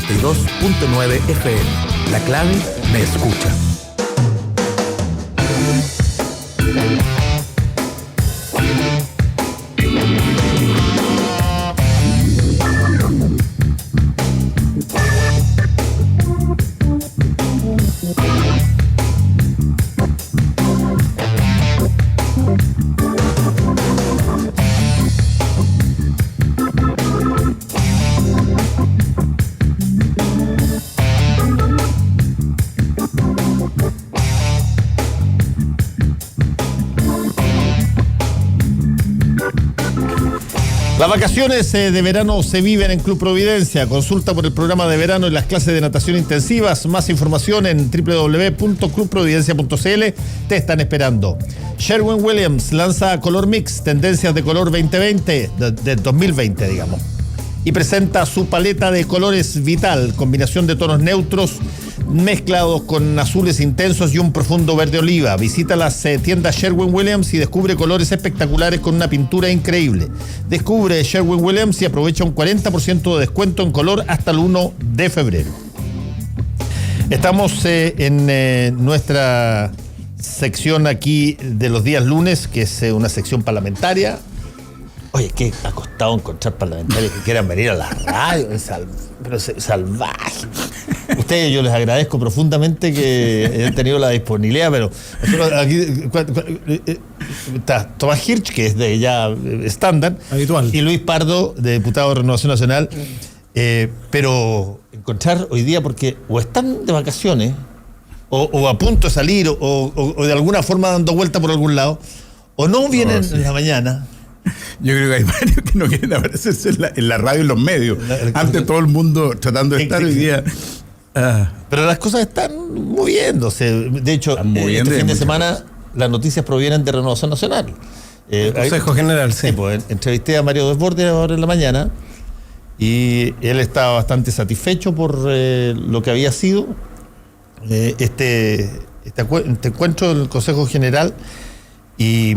92.9 FM. La clave me escucha. Las vacaciones de verano se viven en Club Providencia. Consulta por el programa de verano y las clases de natación intensivas. Más información en www.clubprovidencia.cl. Te están esperando. Sherwin-Williams lanza Color Mix, tendencias de color 2020, de 2020, digamos. Y presenta su paleta de colores Vital, combinación de tonos neutros mezclados con azules intensos y un profundo verde oliva. Visita las tiendas Sherwin-Williams y descubre colores espectaculares con una pintura increíble. Descubre Sherwin-Williams y aprovecha un 40% de descuento en color hasta el 1 de febrero. Estamos en nuestra sección aquí de los días lunes, que es una sección parlamentaria. Oye, qué ha costado encontrar parlamentarios que quieran venir a la radio, pero salvaje. Ustedes, yo les agradezco profundamente que hayan tenido la disponibilidad, pero aquí está Tomás Hirsch, que es de ya estándar, habitual, y Luis Pardo, de diputado de Renovación Nacional, pero encontrar hoy día, porque o están de vacaciones, o a punto de salir, o de alguna forma dando vuelta por algún lado, o no vienen en la mañana. Yo creo que hay varios que no quieren aparecerse en la radio y los medios. Antes todo el mundo tratando de estar, hoy día. Pero las cosas están moviéndose. De hecho, este fin de semana las noticias provienen de Renovación Nacional. El Consejo General, sí. Pues, entrevisté a Mario Desbordes ahora en la mañana y él estaba bastante satisfecho por lo que había sido este encuentro del Consejo General. Y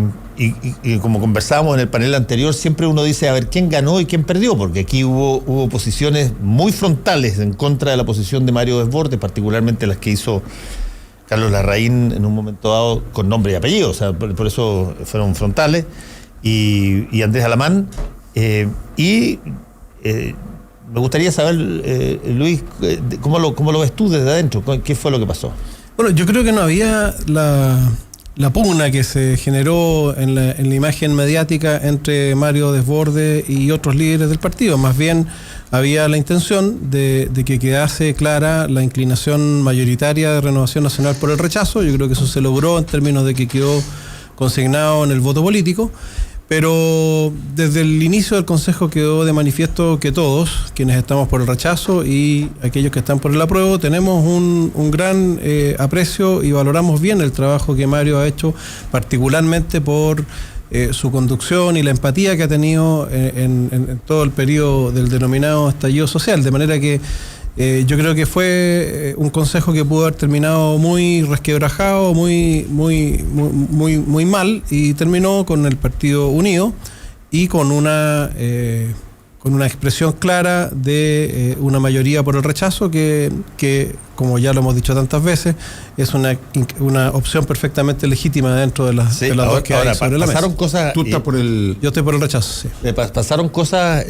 como conversábamos en el panel anterior, siempre uno dice a ver quién ganó y quién perdió, porque aquí hubo posiciones muy frontales en contra de la posición de Mario Desbordes, particularmente las que hizo Carlos Larraín en un momento dado con nombre y apellido, o sea, por eso fueron frontales, y Andrés Alamán. Me gustaría saber, Luis, ¿cómo lo ves tú desde adentro? ¿Qué fue lo que pasó? Bueno, yo creo que no había la pugna que se generó en la imagen mediática entre Mario Desbordes y otros líderes del partido. Más bien había la intención de que quedase clara la inclinación mayoritaria de Renovación Nacional por el rechazo. Yo creo que eso se logró en términos de que quedó consignado en el voto político. Pero desde el inicio del Consejo quedó de manifiesto que todos, quienes estamos por el rechazo y aquellos que están por el apruebo, tenemos un gran aprecio y valoramos bien el trabajo que Mario ha hecho, particularmente por su conducción y la empatía que ha tenido en todo el periodo del denominado estallido social. De manera que yo creo que fue un consejo que pudo haber terminado muy resquebrajado, muy mal, y terminó con el partido unido y con una expresión clara de una mayoría por el rechazo que, como ya lo hemos dicho tantas veces, es una opción perfectamente legítima dentro de las dos que hay sobre la mesa. Pasaron cosas. Tú estás por el. Yo estoy por el rechazo, sí. Pasaron cosas,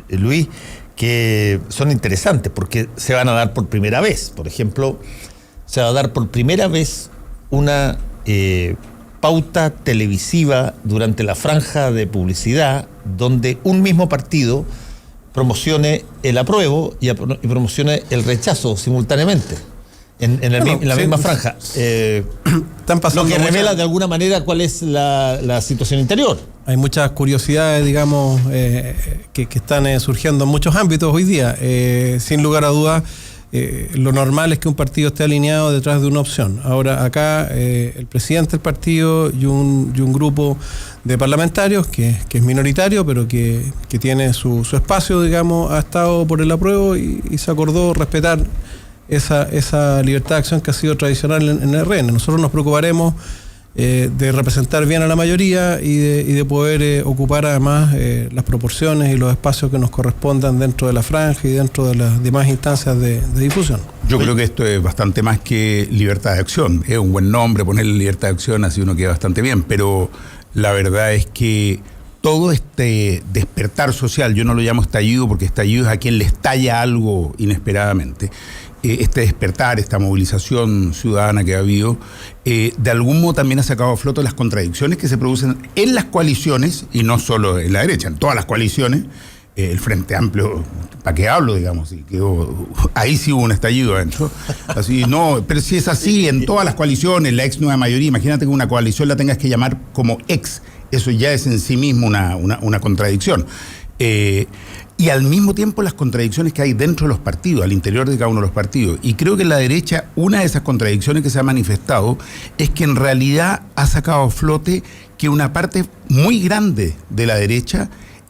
Luis, que son interesantes porque se van a dar por primera vez. Por ejemplo, se va a dar por primera vez una pauta televisiva durante la franja de publicidad donde un mismo partido promocione el apruebo y promocione el rechazo simultáneamente en la misma franja. Están pasando lo que revela de alguna manera cuál es la situación interior. Hay muchas curiosidades, digamos, que están surgiendo en muchos ámbitos hoy día. Sin lugar a dudas, lo normal es que un partido esté alineado detrás de una opción. Ahora, acá el presidente del partido y un grupo de parlamentarios que es minoritario, pero que tiene su espacio, digamos, ha estado por el apruebo y se acordó respetar esa libertad de acción que ha sido tradicional en el RN. Nosotros nos preocuparemos de representar bien a la mayoría y de poder ocupar además las proporciones y los espacios que nos correspondan dentro de la franja y dentro de las demás instancias de difusión. Yo creo que esto es bastante más que libertad de acción. Es un buen nombre ponerle libertad de acción, así uno queda bastante bien, pero la verdad es que todo este despertar social, yo no lo llamo estallido porque estallido es a quien le estalla algo inesperadamente. Este despertar, esta movilización ciudadana que ha habido, de algún modo también ha sacado a flote las contradicciones que se producen en las coaliciones, y no solo en la derecha, en todas las coaliciones. El Frente Amplio, ¿para qué hablo, digamos? Y ahí sí hubo un estallido adentro. Así, no, pero si es así, en todas las coaliciones, la ex nueva mayoría, imagínate que una coalición la tengas que llamar como ex, eso ya es en sí mismo una contradicción. Y al mismo tiempo las contradicciones que hay dentro de los partidos, al interior de cada uno de los partidos. Y creo que en la derecha, una de esas contradicciones que se ha manifestado es que en realidad ha sacado a flote que una parte muy grande de la derecha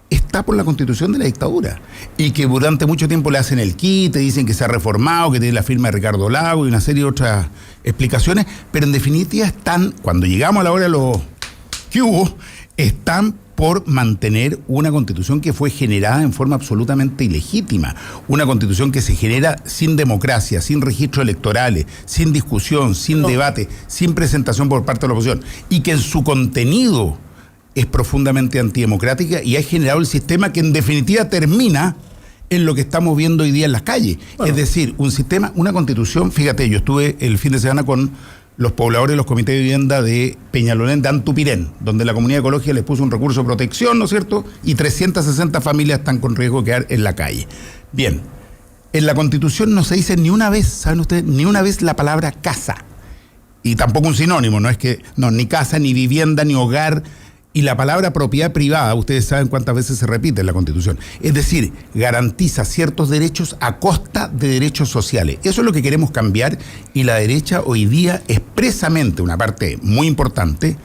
está por la constitución de la dictadura y que durante mucho tiempo le hacen el quite, dicen que se ha reformado, que tiene la firma de Ricardo Lagos y una serie de otras explicaciones, pero en definitiva están, cuando llegamos a la hora de los que hubo, están por mantener una constitución que fue generada en forma absolutamente ilegítima, una constitución que se genera sin democracia, sin registros electorales, sin discusión, sin debate, sin presentación por parte de la oposición, y que en su contenido es profundamente antidemocrática y ha generado el sistema que en definitiva termina en lo que estamos viendo hoy día en las calles. Bueno. Es decir, un sistema, una constitución, fíjate, yo estuve el fin de semana con los pobladores de los comités de vivienda de Peñalolén, de Antupirén, donde la comunidad ecológica les puso un recurso de protección, ¿no es cierto? Y 360 familias están con riesgo de quedar en la calle. Bien, en la constitución no se dice ni una vez, ¿saben ustedes? Ni una vez la palabra casa. Y tampoco un sinónimo, no es que, no, ni casa, ni vivienda, ni hogar. Y la palabra propiedad privada, ustedes saben cuántas veces se repite en la Constitución. Es decir, garantiza ciertos derechos a costa de derechos sociales. Eso es lo que queremos cambiar y la derecha hoy día expresamente, una parte muy importante,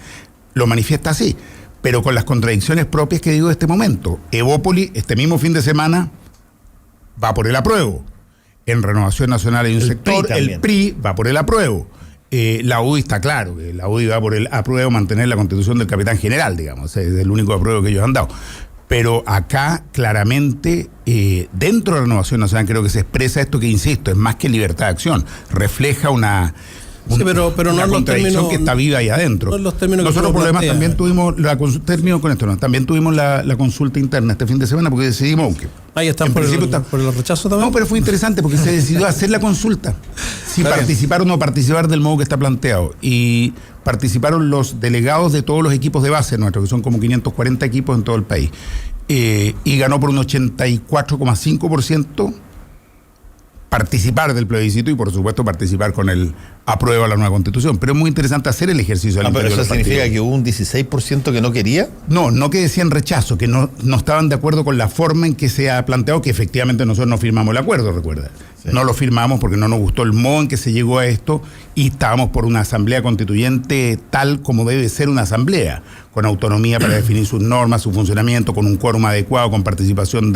lo manifiesta así, pero con las contradicciones propias que digo de este momento. Evópoli, este mismo fin de semana, va por el apruebo. En Renovación Nacional hay un sector, el PRI va por el apruebo. La UDI está claro, que la UDI va por el apruebo mantener la constitución del capitán general, digamos, es el único apruebo que ellos han dado. Pero acá claramente, dentro de la Renovación Nacional creo que se expresa esto que, insisto, es más que libertad de acción, refleja una no contradicción que está viva ahí adentro. No los términos. Nosotros por lo demás también tuvimos termino con esto, ¿no? También tuvimos la consulta interna este fin de semana porque decidimos que ahí están por el rechazo también. No, pero fue interesante porque se decidió hacer la consulta. Si participar o no participar del modo que está planteado. Y participaron los delegados de todos los equipos de base nuestros, que son como 540 equipos en todo el país. Y ganó por un 84,5% participar del plebiscito y por supuesto participar con el apruebo a la nueva constitución. Pero es muy interesante hacer el ejercicio. ¿Pero eso significa que hubo un 16% que no quería? No que decían rechazo, que no estaban de acuerdo con la forma en que se ha planteado, que efectivamente nosotros no firmamos el acuerdo, recuerda. Sí. No lo firmamos porque no nos gustó el modo en que se llegó a esto y estábamos por una asamblea constituyente tal como debe ser una asamblea, con autonomía para definir sus normas, su funcionamiento, con un quórum adecuado, con participación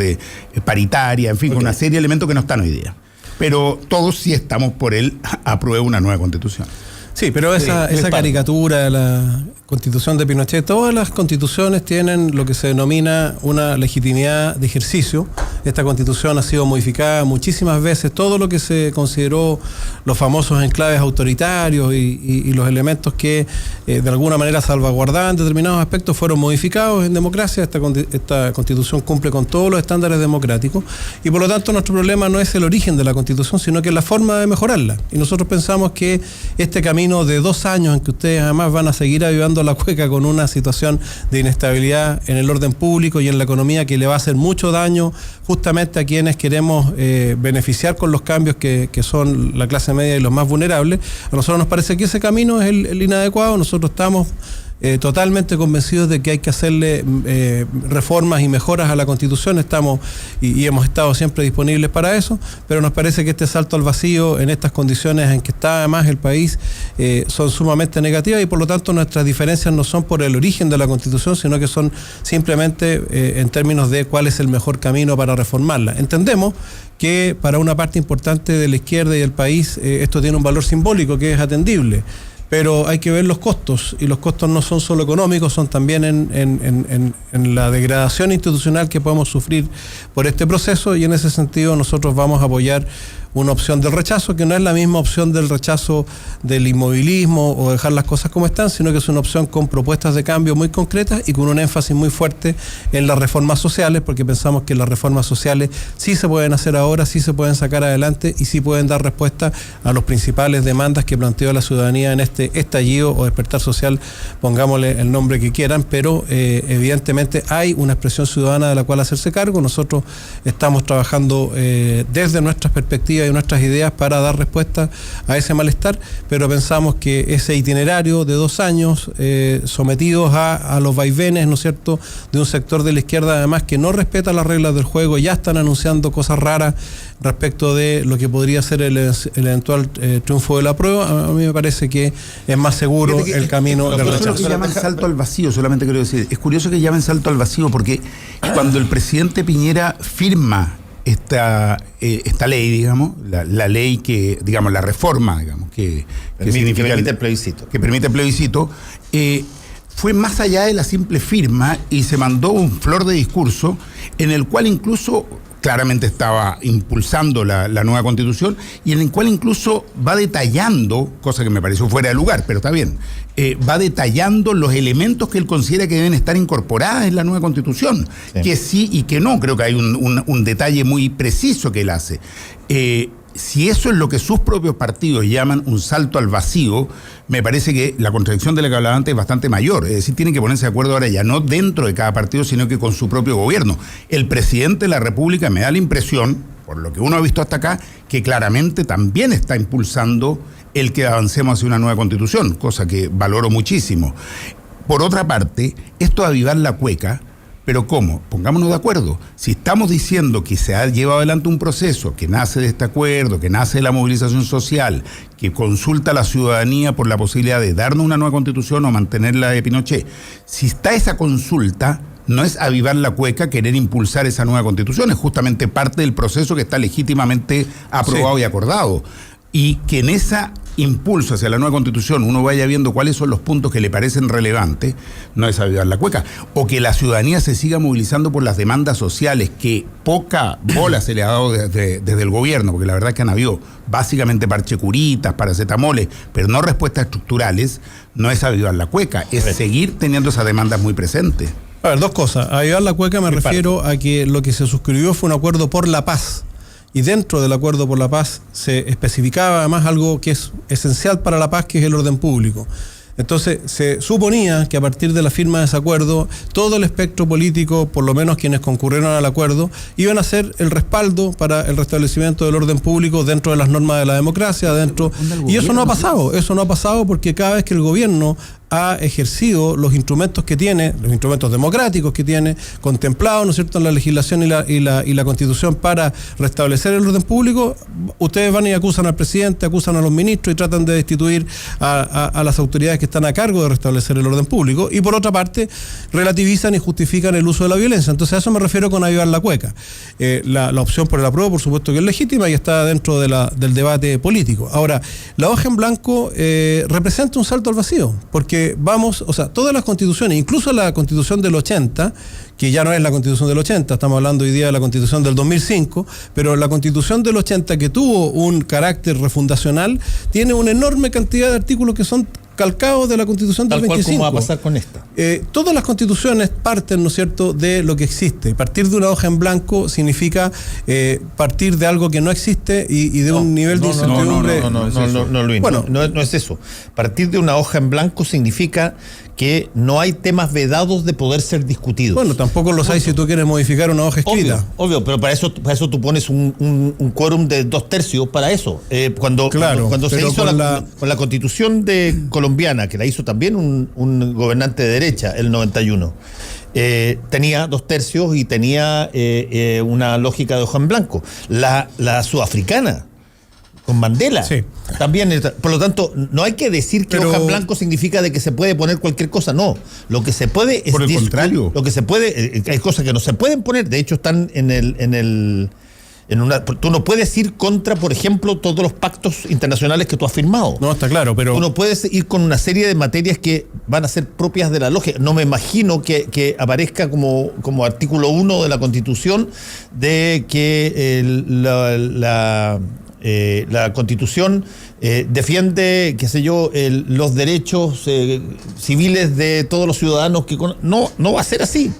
paritaria, en fin, con una serie de elementos que no están hoy día. Pero todos sí estamos por el apruebo una nueva constitución. Sí, pero esa caricatura de la constitución de Pinochet, todas las constituciones tienen lo que se denomina una legitimidad de ejercicio. Esta constitución ha sido modificada muchísimas veces. Todo lo que se consideró los famosos enclaves autoritarios y los elementos que de alguna manera salvaguardaban determinados aspectos fueron modificados en democracia. Esta constitución cumple con todos los estándares democráticos y por lo tanto nuestro problema no es el origen de la constitución, sino que es la forma de mejorarla. Y nosotros pensamos que este camino de 2 años en que ustedes además van a seguir avivando la cueca con una situación de inestabilidad en el orden público y en la economía que le va a hacer mucho daño justamente a quienes queremos beneficiar con los cambios que son la clase media y los más vulnerables. A nosotros nos parece que ese camino es el inadecuado. Nosotros estamos totalmente convencidos de que hay que hacerle reformas y mejoras a la Constitución. Estamos y hemos estado siempre disponibles para eso, pero nos parece que este salto al vacío en estas condiciones en que está además el país son sumamente negativas y por lo tanto nuestras diferencias no son por el origen de la Constitución, sino que son simplemente en términos de cuál es el mejor camino para reformarla. Entendemos que para una parte importante de la izquierda y del país esto tiene un valor simbólico que es atendible. pero hay que ver los costos, y los costos no son solo económicos, son también en la degradación institucional que podemos sufrir por este proceso, y en ese sentido nosotros vamos a apoyar una opción del rechazo, que no es la misma opción del rechazo del inmovilismo o dejar las cosas como están, sino que es una opción con propuestas de cambio muy concretas y con un énfasis muy fuerte en las reformas sociales, porque pensamos que las reformas sociales sí se pueden hacer ahora, sí se pueden sacar adelante y sí pueden dar respuesta a los principales demandas que planteó la ciudadanía en este estallido o despertar social, pongámosle el nombre que quieran, pero evidentemente hay una expresión ciudadana de la cual hacerse cargo. Nosotros estamos trabajando desde nuestras perspectivas y nuestras ideas para dar respuesta a ese malestar, pero pensamos que ese itinerario de 2 años sometidos a los vaivenes, ¿no es cierto?, de un sector de la izquierda además que no respeta las reglas del juego, ya están anunciando cosas raras respecto de lo que podría ser el eventual triunfo de la prueba. A mí me parece que es más seguro el camino del rechazo. Eso es lo que llaman salto al vacío, solamente quiero decir. Es curioso que llamen salto al vacío, porque cuando el presidente Piñera firma esta ley, digamos, la ley que, digamos, la reforma, digamos, que permite el plebiscito. Que permite el plebiscito, fue más allá de la simple firma y se mandó un flor de discurso en el cual incluso claramente estaba impulsando la nueva Constitución, y en el cual incluso va detallando, cosa que me pareció fuera de lugar, pero está bien, va detallando los elementos que él considera que deben estar incorporadas en la nueva Constitución, que sí y que no. Creo que hay un detalle muy preciso que él hace. Si eso es lo que sus propios partidos llaman un salto al vacío, me parece que la contradicción de la que hablaba antes es bastante mayor. Es decir, tienen que ponerse de acuerdo ahora ya no dentro de cada partido, sino que con su propio gobierno. El presidente de la República me da la impresión, por lo que uno ha visto hasta acá, que claramente también está impulsando el que avancemos hacia una nueva Constitución, cosa que valoro muchísimo. Por otra parte, esto de avivar la cueca, ¿pero cómo? Pongámonos de acuerdo. Si estamos diciendo que se ha llevado adelante un proceso que nace de este acuerdo, que nace de la movilización social, que consulta a la ciudadanía por la posibilidad de darnos una nueva Constitución o mantenerla de Pinochet, si está esa consulta, no es avivar la cueca querer impulsar esa nueva Constitución, es justamente parte del proceso que está legítimamente aprobado y acordado. Y que en ese impulso hacia la nueva Constitución uno vaya viendo cuáles son los puntos que le parecen relevantes, no es avivar la cueca. O que la ciudadanía se siga movilizando por las demandas sociales, que poca bola se le ha dado desde el gobierno, porque la verdad es que han habido básicamente parchecuritas, paracetamoles, pero no respuestas estructurales, no es avivar la cueca, es seguir teniendo esas demandas muy presentes. A ver, 2 cosas. A avivar la cueca me refiero a que lo que se suscribió fue un acuerdo por la paz. Y dentro del acuerdo por la paz se especificaba además algo que es esencial para la paz, que es el orden público. Entonces se suponía que a partir de la firma de ese acuerdo, todo el espectro político, por lo menos quienes concurrieron al acuerdo, iban a ser el respaldo para el restablecimiento del orden público dentro de las normas de la democracia, y eso no ha pasado porque cada vez que el gobierno ha ejercido los instrumentos que tiene, los instrumentos democráticos que tiene, contemplados, ¿no es cierto?, en la legislación y la Constitución para restablecer el orden público, ustedes van y acusan al presidente, acusan a los ministros y tratan de destituir a las autoridades que están a cargo de restablecer el orden público, y por otra parte relativizan y justifican el uso de la violencia. Entonces a eso me refiero con avivar la cueca. La opción por el apruebo, por supuesto que es legítima y está dentro del debate político. Ahora, la hoja en blanco representa un salto al vacío, porque todas las constituciones, incluso la Constitución del 80, que ya no es la Constitución del 80, estamos hablando hoy día de la Constitución del 2005, pero la Constitución del 80, que tuvo un carácter refundacional, tiene una enorme cantidad de artículos que son calcados de la Constitución del 25. ¿Cómo va a pasar con esta? Todas las constituciones parten, ¿no es cierto?, de lo que existe. Partir de una hoja en blanco significa partir de algo que no existe y de un nivel de incertidumbre. No, Luis, bueno, no es eso. Partir de una hoja en blanco significa que no hay temas vedados de poder ser discutidos. Bueno, tampoco los hay si tú quieres modificar una hoja escrita. Obvio, pero para eso tú pones un quórum de 2/3 para eso. Cuando se hizo con la Constitución colombiana, que la hizo también un gobernante de derecha, el 91, tenía 2/3 y tenía una lógica de hoja en blanco. La sudafricana, con Mandela, también. Por lo tanto, no hay que decir que hoja en blanco significa de que se puede poner cualquier cosa, no. Lo que se puede es contrario. Lo que se puede, hay cosas que no se pueden poner, de hecho están en Tú no puedes ir contra, por ejemplo, todos los pactos internacionales que tú has firmado. No, está claro, pero... Tú no puedes ir con una serie de materias que van a ser propias de la lógica. No me imagino que aparezca como artículo 1 de la Constitución de que la Constitución defiende, qué sé yo, los derechos civiles de todos los ciudadanos. No va a ser así.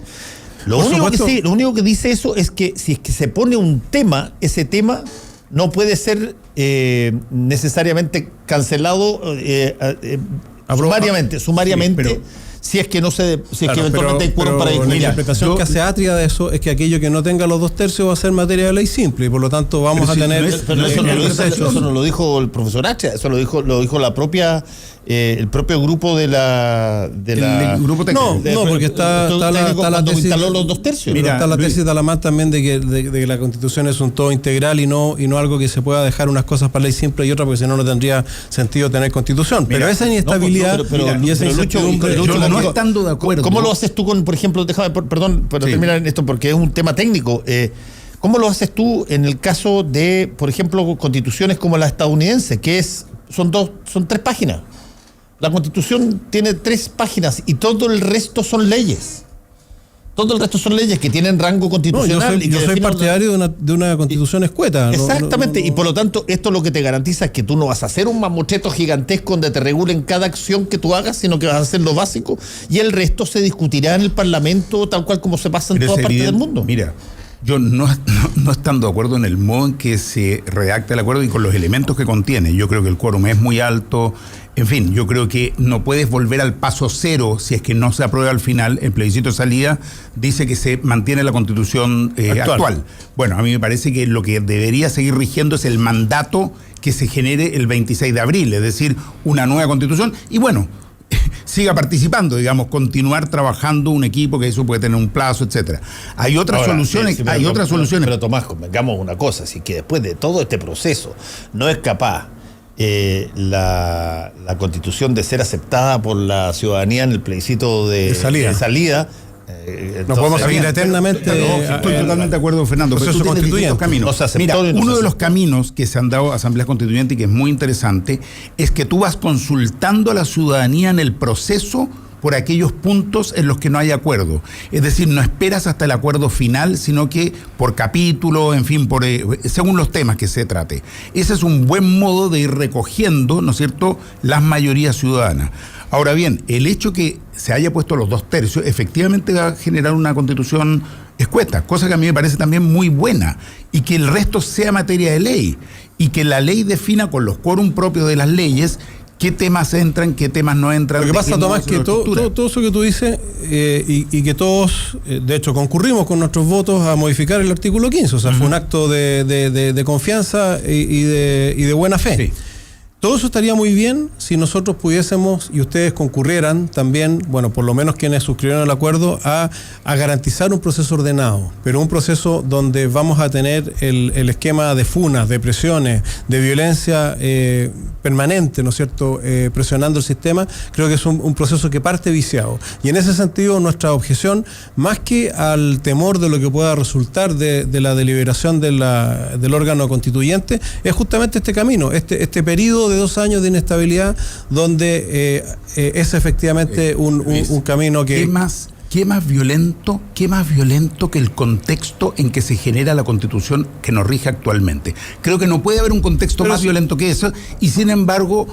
Lo único que dice eso es que si es que se pone un tema, ese tema no puede ser necesariamente cancelado sumariamente. Sí, si es que no se, si es que eventualmente hay quórum para discutir. La interpretación que hace Atria de eso es que aquello que no tenga los 2/3 va a ser materia de ley simple y por lo tanto vamos a tener... Pero eso no lo dijo el profesor Atria, eso lo dijo la propia... el propio grupo el grupo técnico. No, porque está la tesis, instaló los 2/3. Mira, está la tesis de Alamán también de que la Constitución es un todo integral y no algo que se pueda dejar unas cosas para ley simple y otras, porque si no tendría sentido tener Constitución. Pero esa inestabilidad y esa incertidumbre... No estando de acuerdo. ¿Cómo lo haces tú con, por ejemplo, perdón, para terminar en esto, porque es un tema técnico? ¿Cómo lo haces tú en el caso de, por ejemplo, constituciones como la estadounidense, que son 3 páginas? La Constitución tiene 3 páginas y todo el resto son leyes. Todo el resto son leyes que tienen rango constitucional. Yo soy partidario de una Constitución escueta. Exactamente, y por lo tanto, esto lo que te garantiza es que tú no vas a hacer un mamotreto gigantesco donde te regulen cada acción que tú hagas, sino que vas a hacer lo básico y el resto se discutirá en el Parlamento tal cual como se pasa en todas partes del mundo. Mira, yo no estando de acuerdo en el modo en que se redacta el acuerdo y con los elementos que contiene. Yo creo que el quórum es muy alto. En fin, yo creo que no puedes volver al paso cero si es que no se aprueba al final. El plebiscito de salida dice que se mantiene la Constitución actual. Bueno, a mí me parece que lo que debería seguir rigiendo es el mandato que se genere el 26 de abril, es decir, una nueva Constitución. Y bueno, siga participando, digamos, continuar trabajando un equipo que eso puede tener un plazo, etcétera. Hay otras soluciones, soluciones. Pero Tomás, convengamos una cosa, si que después de todo este proceso no es capaz la Constitución de ser aceptada por la ciudadanía en el plebiscito de salida. No podemos seguir eternamente. Estoy totalmente de acuerdo, Fernando. Pero tú tienes distintos caminos. Mira, uno de los caminos que se han dado a Asamblea Constituyente y que es muy interesante es que tú vas consultando a la ciudadanía en el proceso por aquellos puntos en los que no hay acuerdo. Es decir, no esperas hasta el acuerdo final, sino que por capítulo, en fin, según los temas que se trate. Ese es un buen modo de ir recogiendo, ¿no es cierto?, las mayorías ciudadanas. Ahora bien, el hecho que se haya puesto los 2/3 efectivamente va a generar una Constitución escueta, cosa que a mí me parece también muy buena, y que el resto sea materia de ley, y que la ley defina con los quórum propios de las leyes qué temas entran, qué temas no entran. Lo que pasa, Tomás, es que todo eso que tú dices y que todos, de hecho, concurrimos con nuestros votos a modificar el artículo 15, o sea, fue un acto de confianza y de buena fe. Sí. Todo eso estaría muy bien si nosotros pudiésemos y ustedes concurrieran también, bueno, por lo menos quienes suscribieron el acuerdo, a garantizar un proceso ordenado, pero un proceso donde vamos a tener el esquema de funas, de presiones, de violencia permanente, ¿no es cierto?, presionando el sistema. Creo que es un proceso que parte viciado. Y en ese sentido, nuestra objeción, más que al temor de lo que pueda resultar de la deliberación del órgano constituyente, es justamente este camino, este periodo de 2 años de inestabilidad donde es efectivamente un camino que... ¿Qué más violento que el contexto en que se genera la Constitución que nos rige actualmente? Creo que no puede haber un contexto más violento que eso, y sin embargo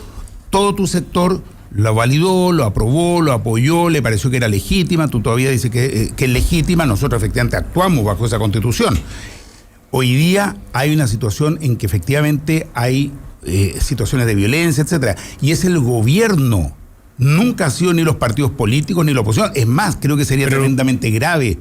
todo tu sector lo validó, lo aprobó, lo apoyó, le pareció que era legítima. Tú todavía dices que es legítima. Nosotros efectivamente actuamos bajo esa Constitución. Hoy día hay una situación en que efectivamente hay situaciones de violencia, etcétera, y es el gobierno. Nunca ha sido ni los partidos políticos ni la oposición. Es más, creo que sería tremendamente grave,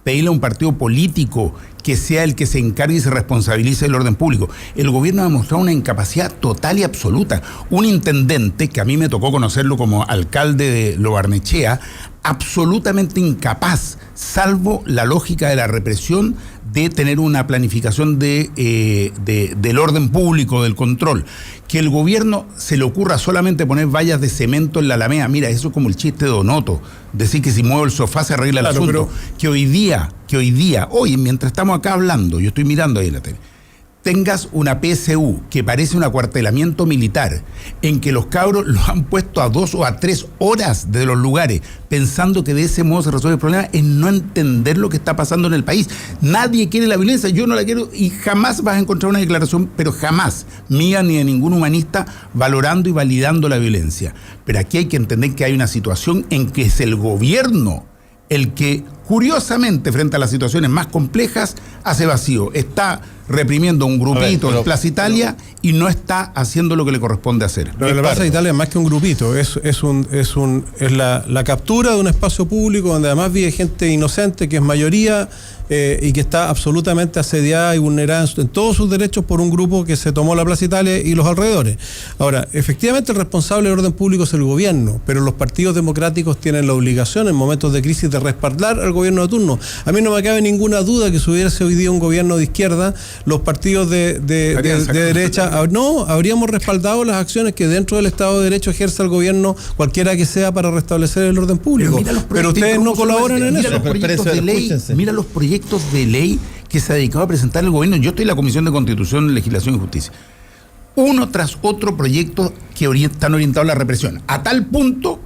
pedirle a un partido político que sea el que se encargue y se responsabilice del orden público. El gobierno ha demostrado una incapacidad total y absoluta. Un intendente, que a mí me tocó conocerlo como alcalde de Lo Barnechea, absolutamente incapaz, salvo la lógica de la represión, de tener una planificación del orden público, del control. Que el gobierno se le ocurra solamente poner vallas de cemento en la Alameda, mira, eso es como el chiste de Donoto, decir que si muevo el sofá se arregla el asunto. Pero que hoy día, hoy, mientras estamos acá hablando, yo estoy mirando ahí en la tele, tengas una PSU que parece un acuartelamiento militar, en que los cabros los han puesto a 2 o a 3 horas de los lugares, pensando que de ese modo se resuelve el problema, es no entender lo que está pasando en el país. Nadie quiere la violencia, yo no la quiero, y jamás vas a encontrar una declaración, pero jamás, mía ni de ningún humanista, valorando y validando la violencia. Pero aquí hay que entender que hay una situación en que es el gobierno el que, curiosamente, frente a las situaciones más complejas, hace vacío. Está reprimiendo un grupito en Plaza Italia y no está haciendo lo que le corresponde hacer. Pero la Plaza Italia es más que un grupito, es la captura de un espacio público donde además vive gente inocente, que es mayoría, y que está absolutamente asediada y vulnerada en todos sus derechos por un grupo que se tomó la Plaza Italia y los alrededores. Ahora, efectivamente el responsable del orden público es el gobierno, pero los partidos democráticos tienen la obligación en momentos de crisis de respaldar al gobierno de turno. A mí no me cabe ninguna duda que si hubiese hoy día un gobierno de izquierda, los partidos de derecha habríamos respaldado las acciones que dentro del Estado de Derecho ejerce el gobierno, cualquiera que sea, para restablecer el orden público. Pero ustedes no colaboran en eso. Mira los proyectos de ley que se ha dedicado a presentar el gobierno. Yo estoy en la Comisión de Constitución, Legislación y Justicia. Uno tras otro proyectos que están orientados a la represión. A tal punto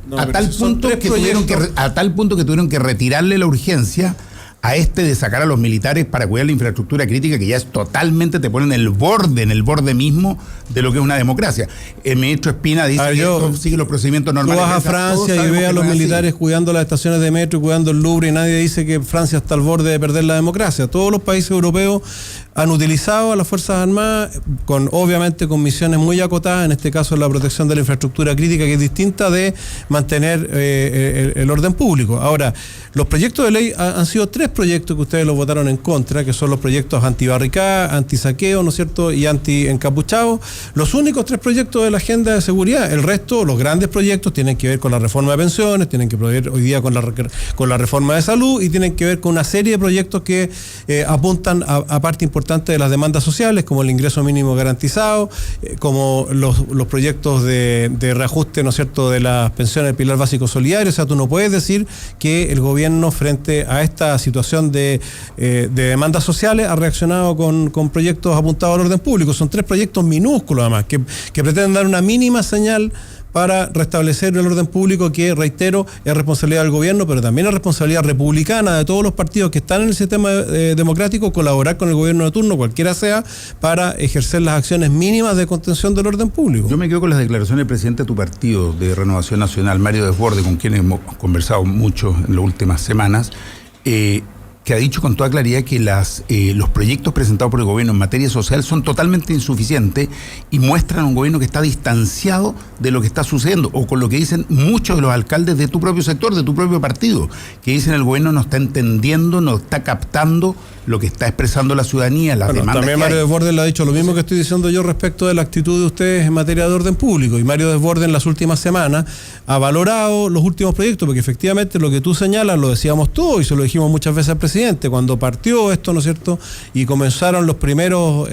que tuvieron que retirarle la urgencia a de sacar a los militares para cuidar la infraestructura crítica, que ya es totalmente, te ponen en el borde mismo de lo que es una democracia. El ministro Espina dice que esto sigue los procedimientos normales. Tú vas a Francia y ves a los militares cuidando las estaciones de metro y cuidando el Louvre, y nadie dice que Francia está al borde de perder la democracia. Todos los países europeos han utilizado a las Fuerzas Armadas, obviamente con misiones muy acotadas, en este caso la protección de la infraestructura crítica, que es distinta de mantener el orden público. Ahora, los proyectos de ley han sido 3 proyectos que ustedes los votaron en contra, que son los proyectos antibarricada, antisaqueo, ¿no es cierto?, y anti-encapuchado. Los únicos 3 proyectos de la agenda de seguridad. El resto, los grandes proyectos, tienen que ver con la reforma de pensiones, tienen que ver hoy día con la reforma de salud, y tienen que ver con una serie de proyectos que apuntan a parte importante de las demandas sociales, como el ingreso mínimo garantizado, como los proyectos de reajuste, ¿no es cierto?, de las pensiones del pilar básico solidario. O sea, tú no puedes decir que el gobierno, frente a esta situación de demandas sociales, ha reaccionado con proyectos apuntados al orden público. Son 3 proyectos minúsculos, además, que pretenden dar una mínima señal para restablecer el orden público, que, reitero, es responsabilidad del gobierno, pero también es responsabilidad republicana de todos los partidos que están en el sistema democrático, colaborar con el gobierno de turno, cualquiera sea, para ejercer las acciones mínimas de contención del orden público. Yo me quedo con las declaraciones del presidente de tu partido de Renovación Nacional, Mario Desbordes, con quien hemos conversado mucho en las últimas semanas, que ha dicho con toda claridad que los proyectos presentados por el gobierno en materia social son totalmente insuficientes y muestran a un gobierno que está distanciado de lo que está sucediendo, o con lo que dicen muchos de los alcaldes de tu propio sector, de tu propio partido, que dicen el gobierno no está entendiendo, no está captando lo que está expresando la ciudadanía, las demandas. También Mario Desbordes le ha dicho lo mismo que estoy diciendo yo respecto de la actitud de ustedes en materia de orden público, y Mario Desbordes en las últimas semanas ha valorado los últimos proyectos, porque efectivamente lo que tú señalas lo decíamos todos y se lo dijimos muchas veces al presidente cuando partió esto, ¿no es cierto?, y comenzaron los primeros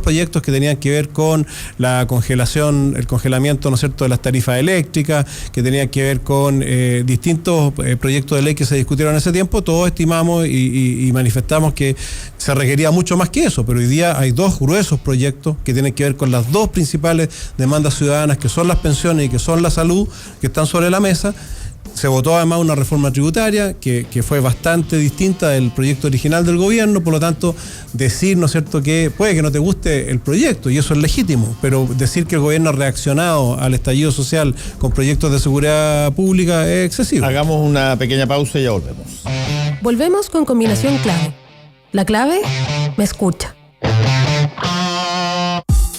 proyectos que tenían que ver con la congelación, el congelamiento, ¿no es cierto?, de las tarifas eléctricas, que tenían que ver con distintos proyectos de ley que se discutieron en ese tiempo. Todos estimamos y manifestamos que se requería mucho más que eso, pero hoy día hay 2 gruesos proyectos que tienen que ver con las 2 principales demandas ciudadanas, que son las pensiones y que son la salud, que están sobre la mesa. Se votó además una reforma tributaria que fue bastante distinta del proyecto original del gobierno, por lo tanto, decir, ¿no es cierto?, que puede que no te guste el proyecto, y eso es legítimo, pero decir que el gobierno ha reaccionado al estallido social con proyectos de seguridad pública es excesivo. Hagamos una pequeña pausa y ya volvemos. Volvemos con Combinación Clave. La clave me escucha.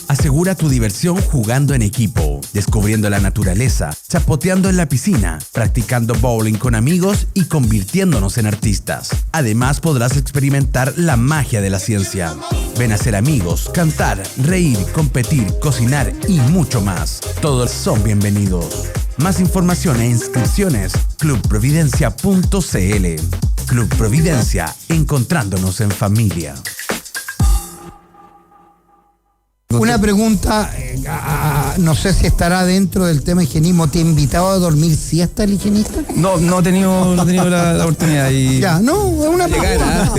Asegura tu diversión jugando en equipo, descubriendo la naturaleza, chapoteando en la piscina, practicando bowling con amigos y convirtiéndonos en artistas. Además, podrás experimentar la magia de la ciencia. Ven a ser amigos, cantar, reír, competir, cocinar y mucho más. Todos son bienvenidos. Más información e inscripciones, clubprovidencia.cl. Club Providencia, encontrándonos en familia. Una pregunta, no sé si estará dentro del tema higienismo. ¿Te ha invitado a dormir siesta el higienista? No he tenido la oportunidad. Y Ya, no, es una pregunta.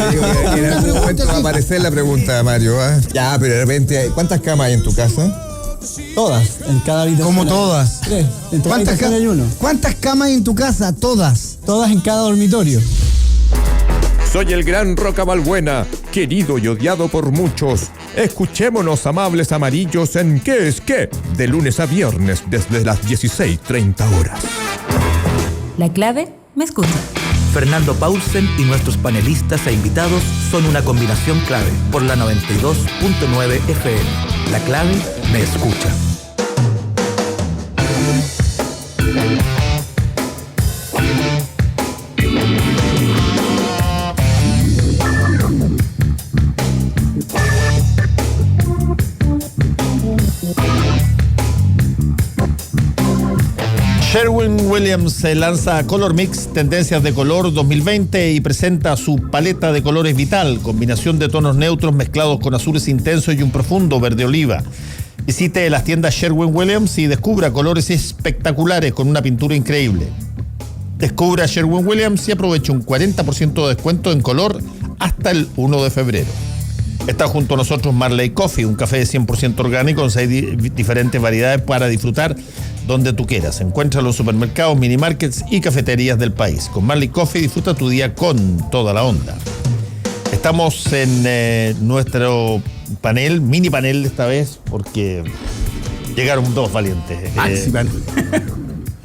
En algún momento va a aparecer la pregunta, Mario. Ya, pero de repente, ¿cuántas camas hay en tu casa? Todas, en cada habitación. Como todas. Tres, en cada habitación hay uno. ¿Cuántas camas hay en tu casa? Todas. Todas en cada dormitorio. Soy el gran Roca Balbuena, querido y odiado por muchos. Escuchémonos, amables amarillos, en ¿Qué es qué? De lunes a viernes desde las 16:30 horas. La clave me escucha. Fernando Paulsen y nuestros panelistas e invitados son una combinación clave por la 92.9 FM. La clave me escucha. Sherwin-Williams lanza Color Mix, tendencias de color 2020 y presenta su paleta de colores vital, combinación de tonos neutros mezclados con azules intensos y un profundo verde oliva. Visite las tiendas Sherwin-Williams y descubra colores espectaculares con una pintura increíble. Descubra Sherwin-Williams y aproveche un 40% de descuento en color hasta el 1 de febrero. Está junto a nosotros Marley Coffee, un café de 100% orgánico con 6 diferentes variedades para disfrutar donde tú quieras. Encuéntralo en supermercados, minimarkets y cafeterías del país. Con Marley Coffee disfruta tu día con toda la onda. Estamos en nuestro panel, mini panel esta vez, porque llegaron dos valientes.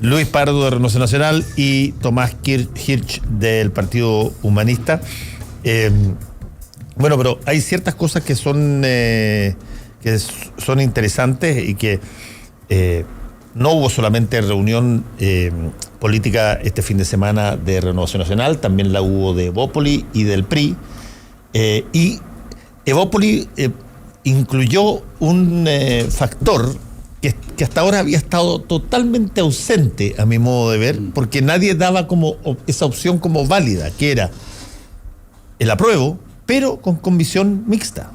Luis Pardo de Renovación Nacional y Tomás Hirsch del Partido Humanista. Bueno, pero hay ciertas cosas que son interesantes y que no hubo solamente reunión política este fin de semana de Renovación Nacional, también la hubo de Evópoli y del PRI. Y Evópoli incluyó un factor que hasta ahora había estado totalmente ausente, a mi modo de ver, porque nadie daba como esa opción como válida, que era el apruebo, pero con comisión mixta.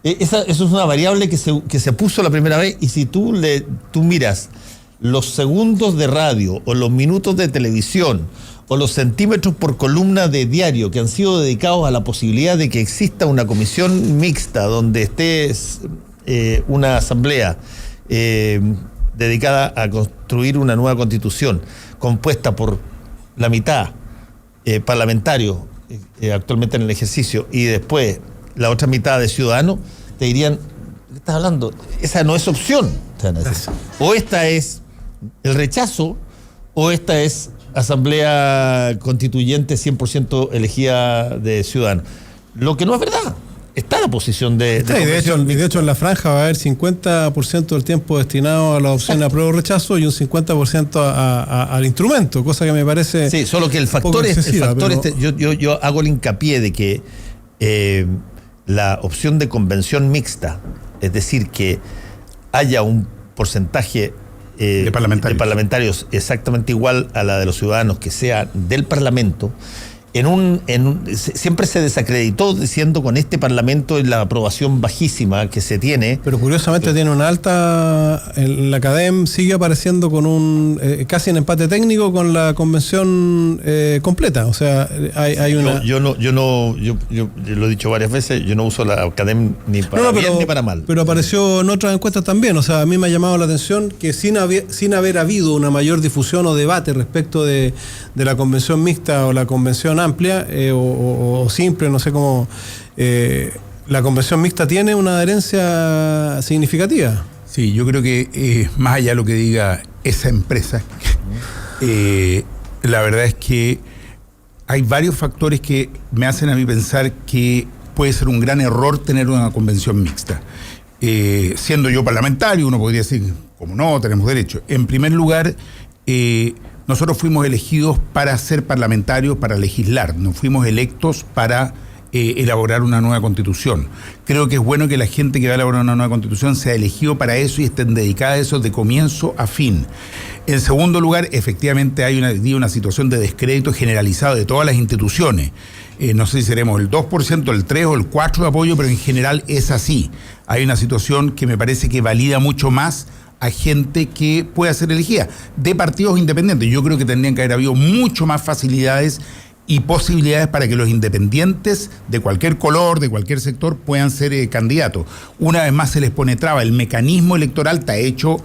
Eso es una variable que se puso la primera vez, y si tú miras los segundos de radio o los minutos de televisión o los centímetros por columna de diario que han sido dedicados a la posibilidad de que exista una comisión mixta donde esté una asamblea dedicada a construir una nueva constitución compuesta por la mitad parlamentarios actualmente en el ejercicio y después la otra mitad de ciudadanos, te dirían, ¿qué estás hablando? Esa no es opción. O esta es el rechazo, o esta es asamblea constituyente 100% elegida de ciudadanos. Lo que no es verdad. Está la posición de de hecho en la franja va a haber 50% del tiempo destinado a la opción de apruebo o rechazo y un 50% al instrumento, cosa que me parece. Sí, solo que el factor yo hago el hincapié de que la opción de convención mixta, es decir, que haya un porcentaje de parlamentarios exactamente igual a la de los ciudadanos, que sea del Parlamento, siempre se desacreditó diciendo con este Parlamento la aprobación bajísima que se tiene. Pero curiosamente tiene una alta, la CADEM sigue apareciendo con un casi en empate técnico con la convención completa. O sea, hay una. Yo lo he dicho varias veces, yo no uso la CADEM ni para bien ni para mal. Pero apareció en otras encuestas también. O sea, a mí me ha llamado la atención que sin haber habido una mayor difusión o debate respecto de la convención mixta o la convención amplia o simple, no sé cómo, la convención mixta tiene una adherencia significativa. Sí, yo creo que más allá de lo que diga esa empresa, la verdad es que hay varios factores que me hacen a mí pensar que puede ser un gran error tener una convención mixta. Siendo yo parlamentario, uno podría decir, como no, tenemos derecho. En primer lugar, nosotros fuimos elegidos para ser parlamentarios, para legislar, no fuimos electos para elaborar una nueva constitución. Creo que es bueno que la gente que va a elaborar una nueva constitución sea elegido para eso y estén dedicada a eso de comienzo a fin. En segundo lugar, efectivamente hay una situación de descrédito generalizado de todas las instituciones. No sé si seremos el 2%, el 3% o el 4% de apoyo, pero en general es así. Hay una situación que me parece que valida mucho más a gente que pueda ser elegida de partidos independientes. Yo creo que tendrían que haber habido mucho más facilidades y posibilidades para que los independientes de cualquier color, de cualquier sector, puedan ser candidatos. Una vez más se les pone traba. El mecanismo electoral está hecho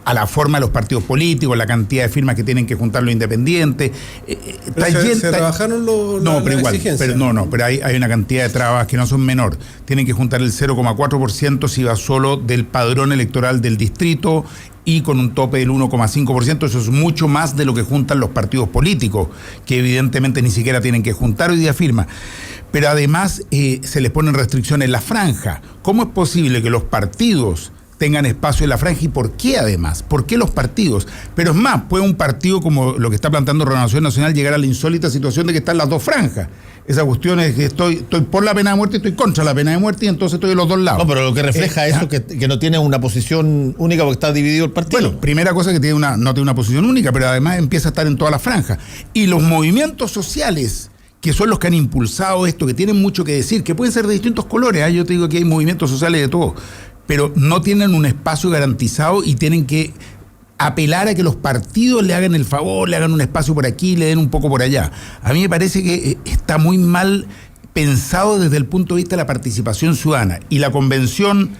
a la forma de los partidos políticos, la cantidad de firmas que tienen que juntar los independientes. Se rebajaron las exigencias. Pero hay una cantidad de trabas que no son menor. Tienen que juntar el 0,4% si va solo del padrón electoral del distrito y con un tope del 1,5%. Eso es mucho más de lo que juntan los partidos políticos, que evidentemente ni siquiera tienen que juntar hoy día firmas. Pero además se les ponen restricciones en la franja. ¿Cómo es posible que los partidos tengan espacio en la franja? ¿Y por qué además? ¿Por qué los partidos? Pero es más, puede un partido como lo que está planteando Renovación Nacional llegar a la insólita situación de que están las dos franjas. Esa cuestión es que estoy por la pena de muerte y estoy contra la pena de muerte y entonces estoy de los dos lados. No, pero lo que refleja eso que no tiene una posición única porque está dividido el partido. Bueno, primera cosa que no tiene una posición única, pero además empieza a estar en todas las franjas. Y los movimientos sociales, que son los que han impulsado esto, que tienen mucho que decir, que pueden ser de distintos colores. Yo te digo que hay movimientos sociales de todo, pero no tienen un espacio garantizado y tienen que apelar a que los partidos le hagan el favor, le hagan un espacio por aquí, le den un poco por allá. A mí me parece que está muy mal pensado desde el punto de vista de la participación ciudadana, y la convención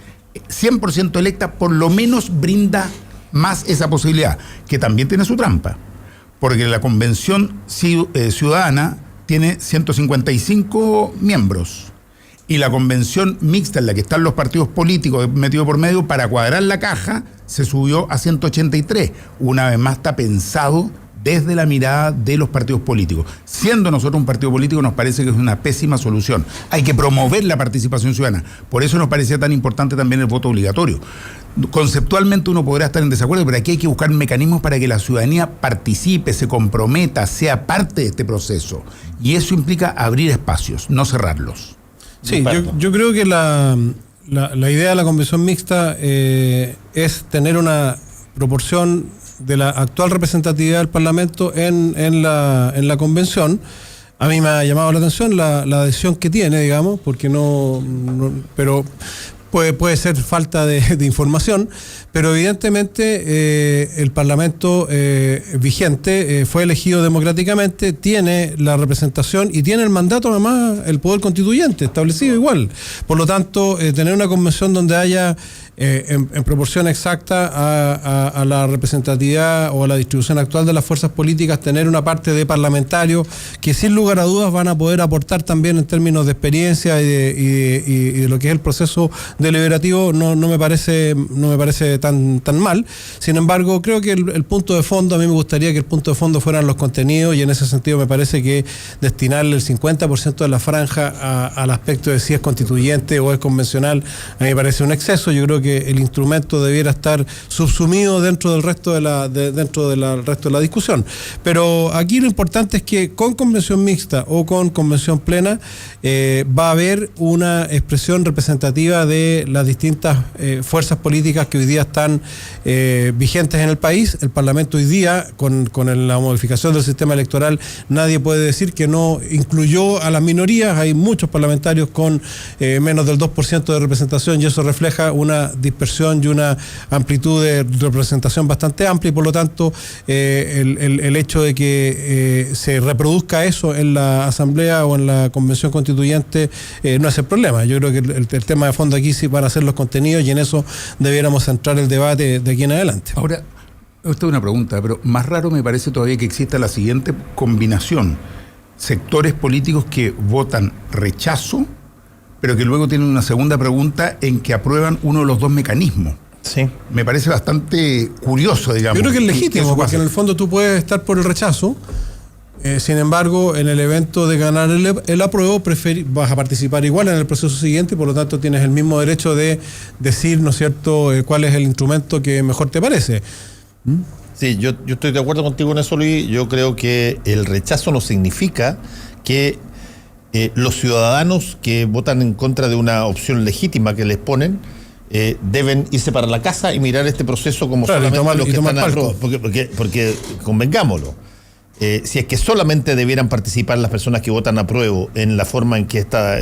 100% electa por lo menos brinda más esa posibilidad, que también tiene su trampa, porque la convención ciudadana tiene 155 miembros. Y la convención mixta en la que están los partidos políticos metidos por medio, para cuadrar la caja, se subió a 183. Una vez más está pensado desde la mirada de los partidos políticos. Siendo nosotros un partido político, nos parece que es una pésima solución. Hay que promover la participación ciudadana. Por eso nos parecía tan importante también el voto obligatorio. Conceptualmente uno podrá estar en desacuerdo, pero aquí hay que buscar mecanismos para que la ciudadanía participe, se comprometa, sea parte de este proceso. Y eso implica abrir espacios, no cerrarlos. Sí, yo creo que la idea de la convención mixta es tener una proporción de la actual representatividad del Parlamento en la convención. A mí me ha llamado la atención la adhesión que tiene, digamos, porque pero puede ser falta de información, pero evidentemente el Parlamento vigente fue elegido democráticamente, tiene la representación y tiene el mandato, además, el poder constituyente establecido igual. Por lo tanto, tener una convención donde haya en proporción exacta a la representatividad o a la distribución actual de las fuerzas políticas, tener una parte de parlamentarios que sin lugar a dudas van a poder aportar también en términos de experiencia y de lo que es el proceso deliberativo, no me parece tan mal. Sin embargo, creo que el punto de fondo, a mí me gustaría que el punto de fondo fueran los contenidos, y en ese sentido me parece que destinarle el 50% de la franja al aspecto de si es constituyente o es convencional, a mí me parece un exceso. Yo creo que el instrumento debiera estar subsumido dentro del resto de la discusión. Pero aquí lo importante es que con convención mixta o con convención plena va a haber una expresión representativa de las distintas fuerzas políticas que hoy día están vigentes en el país. El Parlamento hoy día, con la modificación del sistema electoral, nadie puede decir que no incluyó a las minorías. Hay muchos parlamentarios con menos del 2% de representación, y eso refleja una dispersión y una amplitud de representación bastante amplia, y por lo tanto el hecho de que se reproduzca eso en la Asamblea o en la Convención Constituyente no es el problema. Yo creo que el tema de fondo aquí sí van a ser los contenidos, y en eso debiéramos centrar el debate de aquí en adelante. Ahora, esta es una pregunta, pero más raro me parece todavía que exista la siguiente combinación: sectores políticos que votan rechazo, pero que luego tienen una segunda pregunta en que aprueban uno de los dos mecanismos. Sí. Me parece bastante curioso, digamos. Yo creo que es legítimo, porque en el fondo tú puedes estar por el rechazo, sin embargo, en el evento de ganar el apruebo, vas a participar igual en el proceso siguiente, y por lo tanto tienes el mismo derecho de decir, ¿no es cierto?, cuál es el instrumento que mejor te parece. Sí, yo estoy de acuerdo contigo en eso, Luis. Yo creo que el rechazo no significa que los ciudadanos que votan en contra de una opción legítima que les ponen deben irse para la casa y mirar este proceso como solamente los que están a prueba, porque convengámoslo. Si es que solamente debieran participar las personas que votan a prueba en la forma en que esta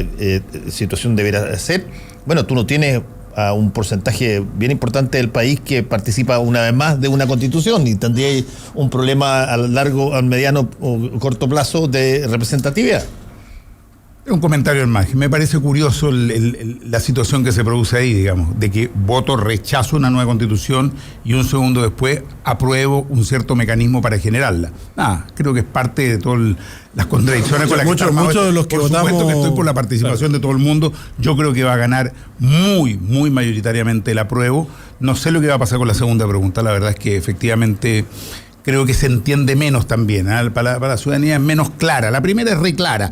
situación debiera ser, bueno, tú no tienes a un porcentaje bien importante del país que participa una vez más de una constitución y tendría un problema a largo, al mediano o corto plazo de representatividad. Un comentario al margen. Me parece curioso la situación que se produce ahí, digamos, de que voto rechazo una nueva constitución y un segundo después apruebo un cierto mecanismo para generarla. Creo que es parte de todas las contradicciones con las que muchos de los que votamos. Por supuesto que estoy por la participación de todo el mundo. Yo creo que va a ganar muy mayoritariamente el apruebo. No sé lo que va a pasar con la segunda pregunta. La verdad es que efectivamente creo que se entiende menos también. Para la ciudadanía es menos clara. La primera es re clara.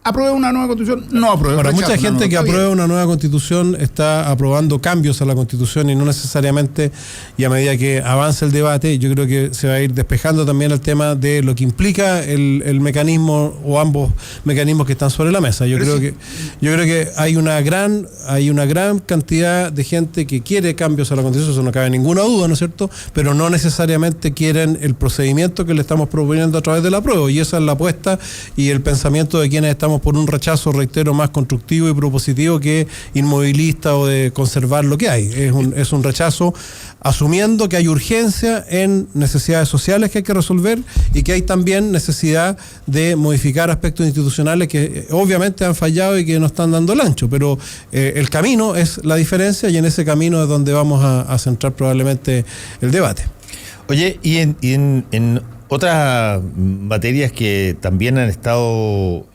¿Aprueba una nueva constitución? No aprueba. Para mucha gente que aprueba una nueva constitución está aprobando cambios a la constitución y no necesariamente, y a medida que avanza el debate, yo creo que se va a ir despejando también el tema de lo que implica el mecanismo o ambos mecanismos que están sobre la mesa. Yo creo que hay una gran cantidad de gente que quiere cambios a la constitución, eso no cabe ninguna duda, ¿no es cierto? Pero no necesariamente quieren el procedimiento que le estamos proponiendo a través de la prueba, y esa es la apuesta y el pensamiento de quienes estamos por un rechazo, reitero, más constructivo y propositivo que inmovilista o de conservar lo que hay. Es un rechazo asumiendo que hay urgencia en necesidades sociales que hay que resolver y que hay también necesidad de modificar aspectos institucionales que obviamente han fallado y que no están dando el ancho, pero el camino es la diferencia y en ese camino es donde vamos a centrar probablemente el debate. Oye, y en otras materias que también han estado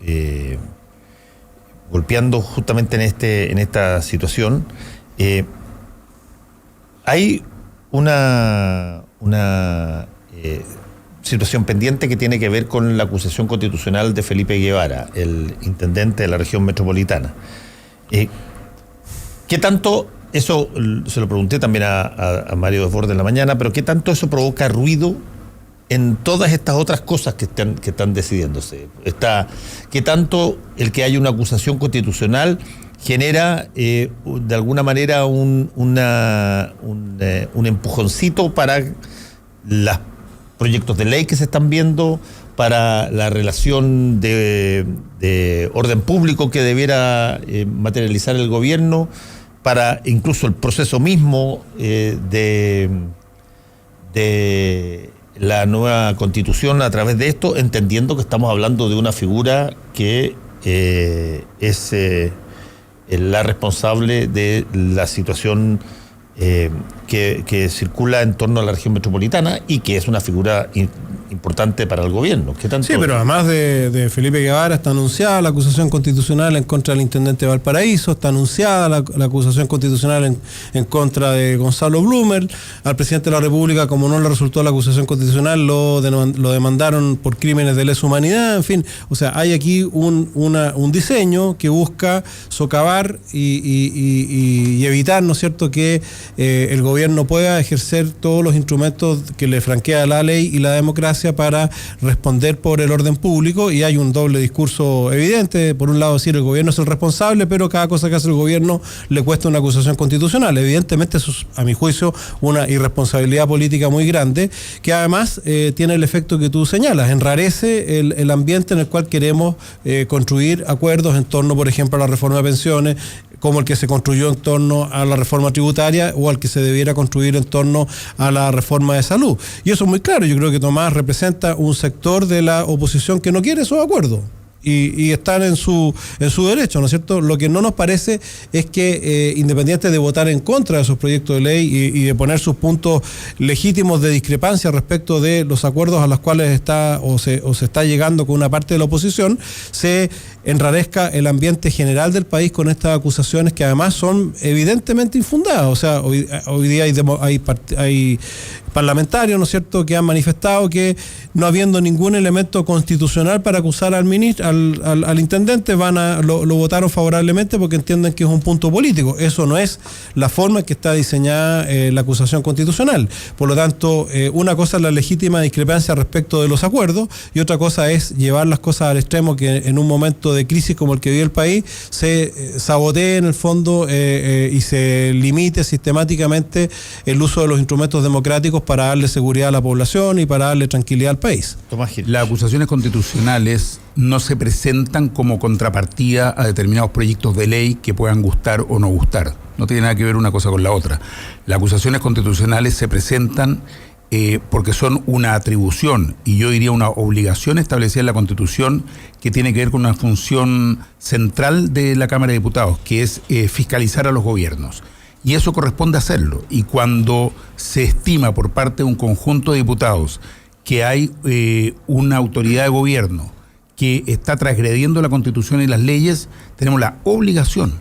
golpeando justamente en esta situación, hay una situación pendiente que tiene que ver con la acusación constitucional de Felipe Guevara, el intendente de la región metropolitana. ¿Qué tanto, eso se lo pregunté también a Mario Desbordes en la mañana, pero qué tanto eso provoca ruido en todas estas otras cosas que están decidiéndose? ¿Qué tanto el que haya una acusación constitucional genera de alguna manera un empujoncito para los proyectos de ley que se están viendo, para la relación de orden público que debiera materializar el gobierno, para incluso el proceso mismo de la nueva constitución a través de esto, entendiendo que estamos hablando de una figura que es la responsable de la situación que circula en torno a la región metropolitana y que es una figura importante para el gobierno. ¿Qué tanto? Sí, pero además de Felipe Guevara está anunciada la acusación constitucional en contra del intendente de Valparaíso, está anunciada la acusación constitucional en contra de Gonzalo Blumel. Al presidente de la República, como no le resultó la acusación constitucional, lo demandaron por crímenes de lesa humanidad. En fin, o sea, hay aquí un diseño que busca socavar y evitar, ¿no es cierto?, que el gobierno pueda ejercer todos los instrumentos que le franquea la ley y la democracia para responder por el orden público, y hay un doble discurso evidente. Por un lado, decir el gobierno es el responsable, pero cada cosa que hace el gobierno le cuesta una acusación constitucional. Evidentemente eso es, a mi juicio, una irresponsabilidad política muy grande, que además tiene el efecto que tú señalas, enrarece el ambiente en el cual queremos construir acuerdos en torno, por ejemplo, a la reforma de pensiones, como el que se construyó en torno a la reforma tributaria o al que se debiera construir en torno a la reforma de salud. Y eso es muy claro. Yo creo que Tomás representa un sector de la oposición que no quiere esos acuerdos. Y están en su derecho, ¿no es cierto? Lo que no nos parece es que, independiente de votar en contra de esos proyectos de ley y de poner sus puntos legítimos de discrepancia respecto de los acuerdos a los cuales se está llegando con una parte de la oposición, se enrarezca el ambiente general del país con estas acusaciones que además son evidentemente infundadas. O sea, hoy día hay parlamentarios, ¿no es cierto?, que han manifestado que no habiendo ningún elemento constitucional para acusar al al intendente lo votaron favorablemente porque entienden que es un punto político. Eso no es la forma en que está diseñada la acusación constitucional. Por lo tanto, una cosa es la legítima discrepancia respecto de los acuerdos y otra cosa es llevar las cosas al extremo que en un momento de crisis como el que vive el país se sabotee en el fondo y se limite sistemáticamente el uso de los instrumentos democráticos para darle seguridad a la población y para darle tranquilidad al país. Tomás Gil. Las acusaciones constitucionales no se presentan como contrapartida a determinados proyectos de ley que puedan gustar o no gustar. No tiene nada que ver una cosa con la otra. Las acusaciones constitucionales se presentan porque son una atribución y yo diría una obligación establecida en la Constitución que tiene que ver con una función central de la Cámara de Diputados, que es fiscalizar a los gobiernos. Y eso corresponde hacerlo. Y cuando se estima por parte de un conjunto de diputados que hay una autoridad de gobierno que está transgrediendo la Constitución y las leyes, tenemos la obligación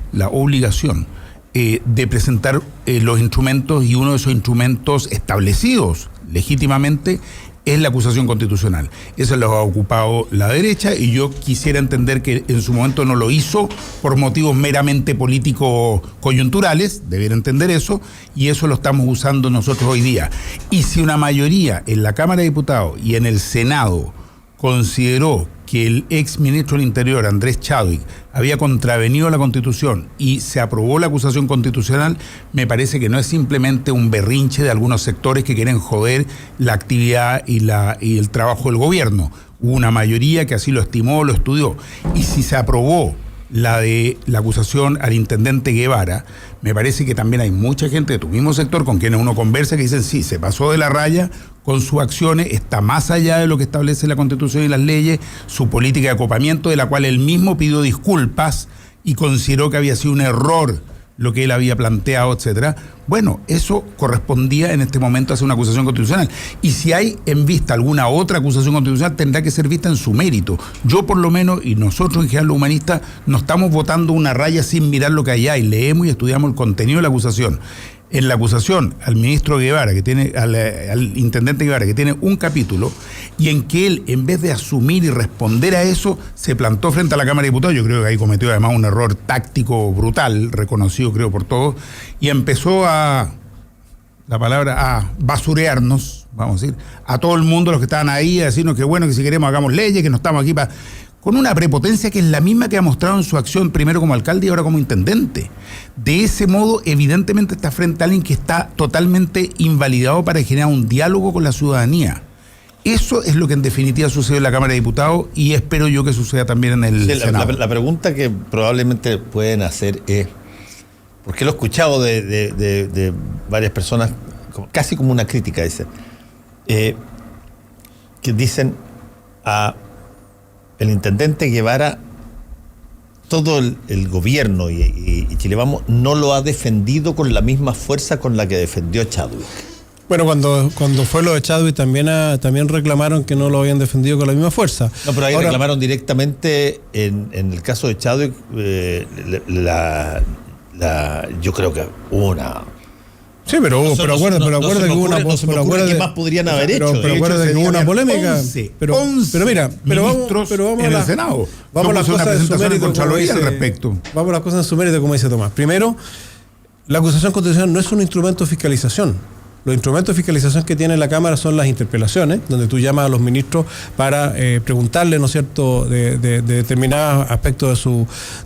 de presentar los instrumentos, y uno de esos instrumentos establecidos legítimamente es la acusación constitucional. Eso lo ha ocupado la derecha y yo quisiera entender que en su momento no lo hizo por motivos meramente políticos coyunturales, debiera entender eso, y eso lo estamos usando nosotros hoy día. Y si una mayoría en la Cámara de Diputados y en el Senado consideró que el ex ministro del Interior, Andrés Chadwick, había contravenido la Constitución y se aprobó la acusación constitucional, me parece que no es simplemente un berrinche de algunos sectores que quieren joder la actividad y el trabajo del gobierno. Hubo una mayoría que así lo estimó, lo estudió. Y si se aprobó la de la acusación al intendente Guevara, me parece que también hay mucha gente de tu mismo sector con quienes uno conversa que dicen sí, se pasó de la raya con sus acciones, está más allá de lo que establece la Constitución y las leyes, su política de acopamiento, de la cual él mismo pidió disculpas y consideró que había sido un error lo que él había planteado, etcétera. Bueno, eso correspondía en este momento a hacer una acusación constitucional. Y si hay en vista alguna otra acusación constitucional, tendrá que ser vista en su mérito. Yo por lo menos, y nosotros en general los humanistas, no estamos votando una raya sin mirar lo que hay ahí. Leemos y estudiamos el contenido de la acusación. En la acusación al ministro Guevara, que tiene al intendente Guevara, que tiene un capítulo, y en que él, en vez de asumir y responder a eso, se plantó frente a la Cámara de Diputados. Yo creo que ahí cometió además un error táctico brutal, reconocido creo por todos, y empezó a basurearnos, vamos a decir, a todo el mundo, los que estaban ahí, a decirnos que bueno, que si queremos hagamos leyes, que no estamos aquí para... con una prepotencia que es la misma que ha mostrado en su acción primero como alcalde y ahora como intendente. De ese modo, evidentemente está frente a alguien que está totalmente invalidado para generar un diálogo con la ciudadanía. Eso es lo que en definitiva sucede en la Cámara de Diputados y espero yo que suceda también en el Senado. La pregunta que probablemente pueden hacer es, porque lo he escuchado de varias personas, casi como una crítica, dice, que dicen el intendente Guevara, todo el gobierno y Chile Vamos no lo ha defendido con la misma fuerza con la que defendió Chadwick. Bueno, cuando fue lo de Chadwick también reclamaron que no lo habían defendido con la misma fuerza. No, pero ahí ahora reclamaron directamente en el caso de Chadwick yo creo que hubo una... Sí, pero acuérdate que hubo una polémica. ¿Qué más podrían haber hecho? Pero acuérdate que hubo una polémica. Pero mira, vamos en el Senado. Vamos a las cosas en su mérito, al respecto. Vamos a las cosas en su mérito, como dice Tomás. Primero, la acusación constitucional no es un instrumento de fiscalización. Los instrumentos de fiscalización que tiene la Cámara son las interpelaciones, donde tú llamas a los ministros para preguntarle, ¿no es cierto?, de determinados aspectos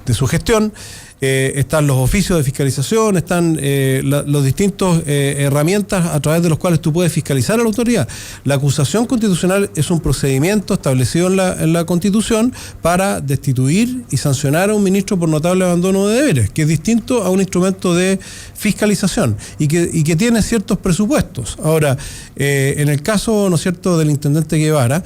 de su gestión. Están los oficios de fiscalización, están los distintos herramientas a través de los cuales tú puedes fiscalizar a la autoridad. La acusación constitucional es un procedimiento establecido en la Constitución para destituir y sancionar a un ministro por notable abandono de deberes, que es distinto a un instrumento de fiscalización y que tiene ciertos presupuestos. Ahora, en el caso, ¿no es cierto?, del intendente Guevara,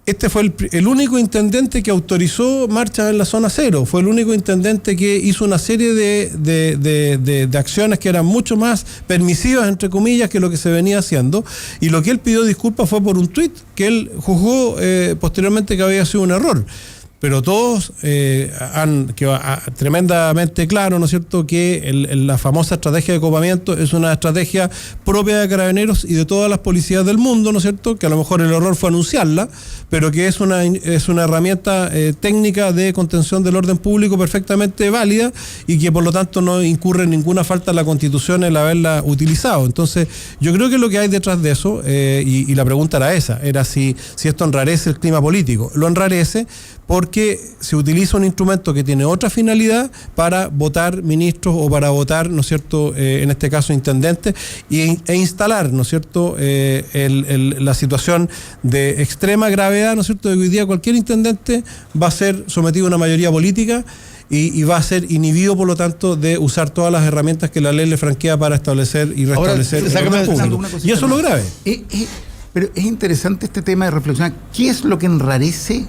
este fue el único intendente que autorizó marchas en la zona cero, fue el único intendente que hizo una serie de acciones que eran mucho más permisivas, entre comillas, que lo que se venía haciendo, y lo que él pidió disculpas fue por un tuit que él juzgó posteriormente que había sido un error. pero todos han quedado tremendamente claro, ¿no es cierto?, que la famosa estrategia de copamiento es una estrategia propia de Carabineros y de todas las policías del mundo, ¿no es cierto?, que a lo mejor el error fue anunciarla, pero que es una herramienta técnica de contención del orden público perfectamente válida y que por lo tanto no incurre en ninguna falta a la Constitución el haberla utilizado. Entonces, yo creo que lo que hay detrás de eso, y la pregunta era si esto enrarece el clima político. Lo enrarece porque se utiliza un instrumento que tiene otra finalidad para votar ministros o para votar, ¿no es cierto?, en este caso intendentes, e instalar, ¿no es cierto?, la situación de extrema gravedad, ¿no es cierto?, de que hoy día cualquier intendente va a ser sometido a una mayoría política y va a ser inhibido, por lo tanto, de usar todas las herramientas que la ley le franquea para establecer y restablecer el orden público. Y eso es lo grave. Pero es interesante este tema de reflexionar. ¿Qué es lo que enrarece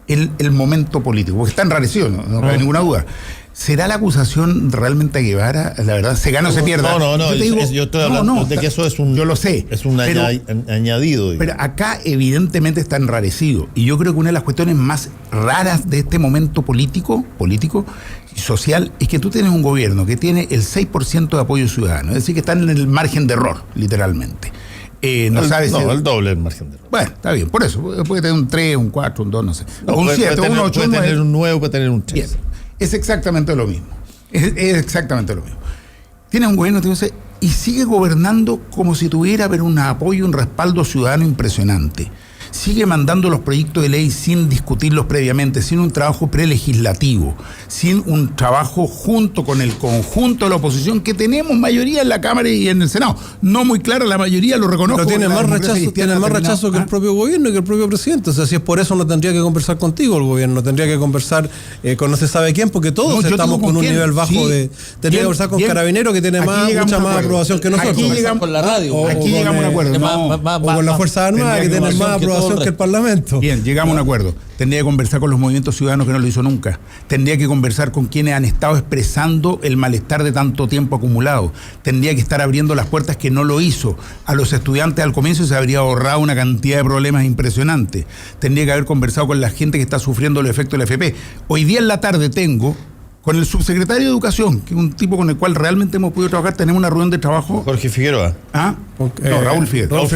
el momento político? Porque está enrarecido, no cabe ninguna duda. ¿Será la acusación realmente a Guevara? La verdad, ¿se gana o se pierde? No. Yo estoy hablando de que eso es un... Yo lo sé. Es un añadido. Digamos. Pero acá evidentemente está enrarecido. Y yo creo que una de las cuestiones más raras de este momento político y social es que tú tienes un gobierno que tiene el 6% de apoyo ciudadano. Es decir, que están en el margen de error, literalmente. El doble del margen de error. Bueno, está bien, por eso. Puede tener un 3, un 4, un 2, no sé. Un 7, un 8, puede tener un 9, puede tener un 3. Bien. Es exactamente lo mismo. Es exactamente lo mismo. Tiene un gobierno y sigue gobernando como si tuviera un apoyo, un respaldo ciudadano impresionante. Sigue mandando los proyectos de ley sin discutirlos previamente, sin un trabajo prelegislativo, sin un trabajo junto con el conjunto de la oposición, que tenemos mayoría en la Cámara y en el Senado. No muy clara la mayoría, lo reconozco. Pero tiene más rechazo que el propio gobierno y que el propio presidente. O sea, si es por eso no tendría que conversar contigo el gobierno, tendría que conversar con no se sabe quién, porque todos estamos con un nivel bajo de... Tendría que conversar con Carabineros, que tiene mucha más aprobación que nosotros. Aquí llegamos con la radio. Aquí llegamos a un acuerdo. O con las Fuerzas Armadas, que tienen más aprobación que el Parlamento. Bien, llegamos a un acuerdo. Tendría que conversar con los movimientos ciudadanos, que no lo hizo nunca. Tendría que conversar con quienes han estado expresando el malestar de tanto tiempo acumulado. Tendría que estar abriendo las puertas, que no lo hizo. A los estudiantes al comienzo se habría ahorrado una cantidad de problemas impresionantes. Tendría que haber conversado con la gente que está sufriendo los efectos del FP. Hoy día en la tarde tengo con el subsecretario de Educación, que es un tipo con el cual realmente hemos podido trabajar. Tenemos una reunión de trabajo. Jorge Figueroa. Raúl Figueroa.